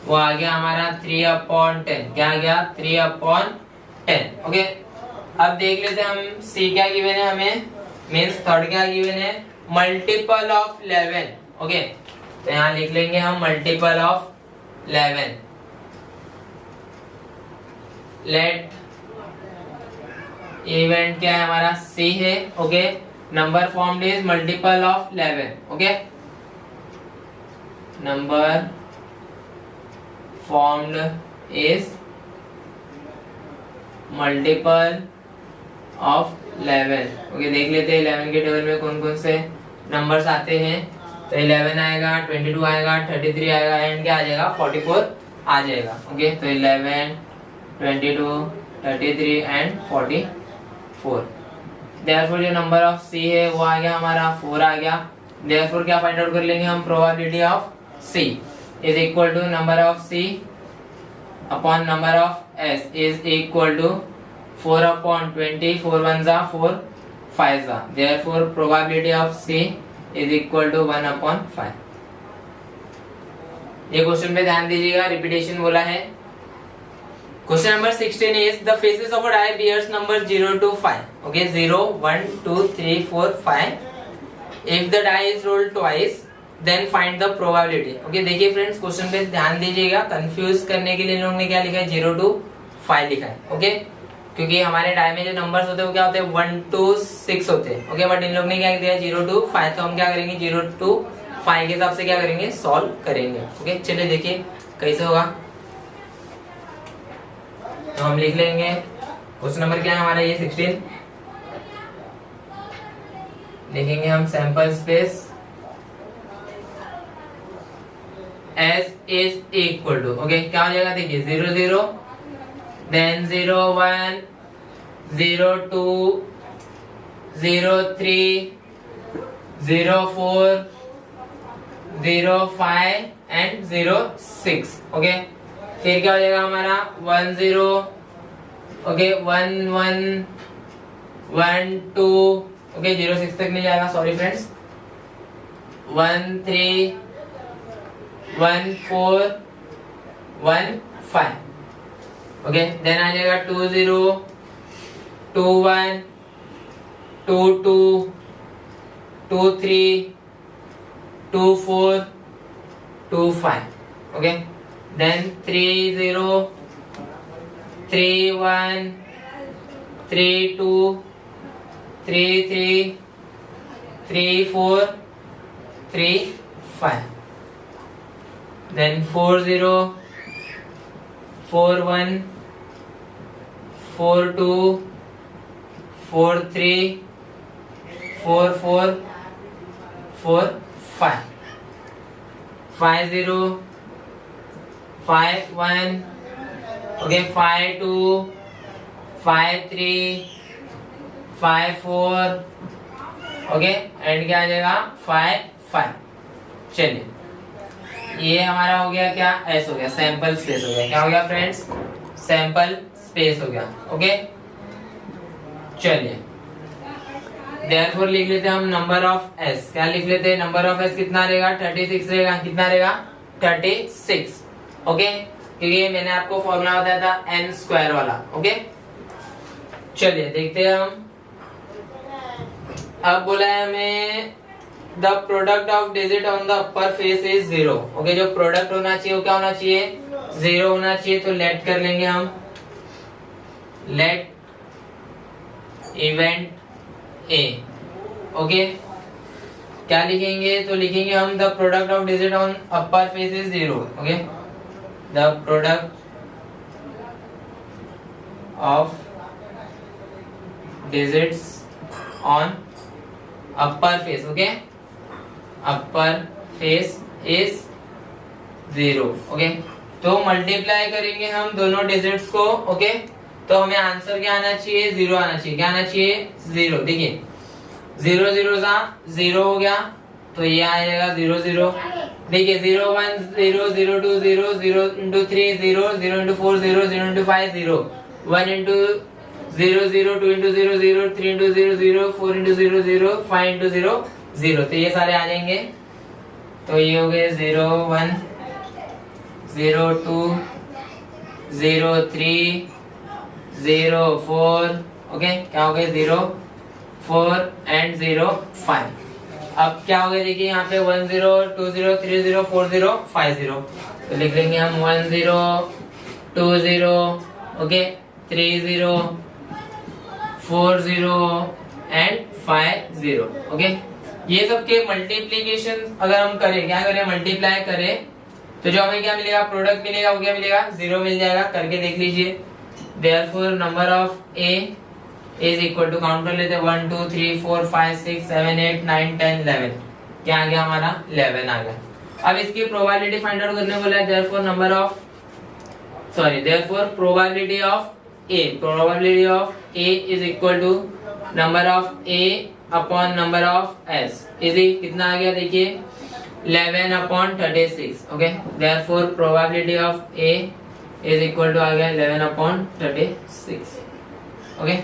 Speaker 2: वो आ गया हमारा 3 अपॉन 10। क्या आ गया 3 अपॉन 10। ओके, अब देख लेते हैं हम सी क्या गिवन है हमें मींस थर्ड क्या गिवन है मल्टीपल ऑफ 11। ओके, तो यहाँ लिख लेंगे हम मल्टीपल ऑफ 11। लेट इवेंट क्या है हमारा सी है। Okay, number formed is multiple of 11। Okay, number formed is multiple of 11। Okay, देख लेते हैं 11 के टेबल में कौन कौन से नंबर्स आते हैं। तो 11 आएगा, 22 आएगा, 33 आएगा एंड क्या आ जाएगा 44 आ जाएगा। ओके, तो 11, 22, 33 एंड 44। देयरफॉर जो नंबर ऑफ सी है वो आ गया हमारा 4 आ गया। देयरफॉर क्या फाइंड आउट कर लेंगे हम, probability of C is equal to number of C upon number of S is equal to 4 upon 20, 4 1 जा 4 5 जा। Therefore probability of C is equal to 1 upon 5। ये क्वेश्चन पे ध्यान दीजिएगा, रिपीटेशन बोला है। Question number 16 is the faces of a die bears number 0 to 5. Okay, 0 1 2 3 4 5. If the die is rolled twice, then find the probability. Okay, देखिए फ्रेंड्स, क्वेश्चन पे ध्यान दीजिएगा। कंफ्यूज करने के लिए लोगों ने क्या लिखा है, 0 to 5 लिखा है। ओके, क्योंकि हमारे डाई में जो नंबर्स होते हैं वो क्या होते हैं, 1 to 6 होते हैं। ओके, बट इन लोग ने क्या दिया 0 to 5, तो हम क्या करेंगे 0 to 5 के हिसाब से क्या करेंगे, सॉल्व करेंगे। ओके, चलिए देखिए कैसे होगा। तो हम लिख लेंगे क्वेश्चन नंबर क्या है हमारा, ये 16 लिखेंगे हम। Sample space S is equal to, okay क्या हो जाएगा, देखिए 0 0 देन 0 1 0 2 0 3 0 4 0 5 एंड 0 6। ओके, फिर क्या हो जाएगा हमारा 1 0, ओके 1 1 1 2, ओके 0 6 तक नहीं जाएगा, सॉरी फ्रेंड्स। 1 3 1 4 1 5, ओके देन आ जाएगा 2 0 2 1 2 2 2 3 2 4 2 5, okay then 3 0 3 1 3 2 3 3 3 4 3 5, then 4 0 4 1 4 2 4 3 4 4 4 5 5 0 5 1, okay 5 2 5 3 5 4, okay and क्या आ जाएगा 5 5। चलिए ये हमारा हो गया क्या, एस हो गया, सैंपल स्पेस हो गया। क्या हो गया फ्रेंड्स, सैंपल स्पेस हो गया। ओके चलिए देयरफॉर लिख लेते हैं हम नंबर ऑफ एस। क्या लिख लेते हैं, नंबर ऑफ एस कितना रहेगा 36 रहेगा। कितना रहेगा 36। ओके, क्योंकि मैंने आपको फॉर्मूला बताया था n स्क्वायर वाला। ओके चलिए देखते हैं हम। अब बोला है हमें the product of digit on the upper face is 0। Okay, जो प्रोडक्ट होना चाहिए वो क्या होना चाहिए, 0 होना चाहिए। तो लेट कर लेंगे हम, लेट इवेंट ए। ओके क्या लिखेंगे, तो लिखेंगे हम the product of digit on upper face is 0। Okay, the product of digits on upper face, okay, upper face is 0। okay, तो मल्टीप्लाई करेंगे हम दोनों डिजिट्स को। ओके, तो हमें आंसर क्या आना चाहिए, 0 आना चाहिए। क्या आना चाहिए 0। देखिए 0 0 सा 0 हो गया, तो ये आ जाएगा 0 0। देखिए 0 1 0 0 2 0 0 into 3 0 0 into 4 0 0 into 5 0 1 into 0 0 2 into 0 0 3 into 0 0 4 into 0 0 5 into 0 0। तो ये सारे आ जाएंगे। तो ये हो गए 0 1 0 2 0 3 0 4। ओके क्या हो गए 0 4 एंड 0 5। अब क्या हो गया, देखिए यहाँ पे 1 0 2 0 3 0 4 0 5 0। तो लिख लेंगे हम 1 0 2 0, ओके 3 0 4 0 एंड 5 0। ओके, ये सब के मल्टीप्लीकेशन अगर हम करें, क्या करें मल्टीप्लाई करें, तो जो हमें क्या मिलेगा, प्रोडक्ट मिलेगा, वो क्या मिलेगा 0 मिल जाएगा। करके देख लीजिए। Therefore number of A is equal to count कर लेते हैं 1 2 3 4 5 6 7 8 9 10 11। क्या आ गया हमारा 11 आ गया। अब इसकी प्रोबेबिलिटी फाइंड आउट करने बोला है, therefore probability of A is equal to number of A upon number of S is कितना आ गया देखिए 11 upon 36। Okay, therefore probability of A is equal to आ गया 11 अपॉन 36। ओके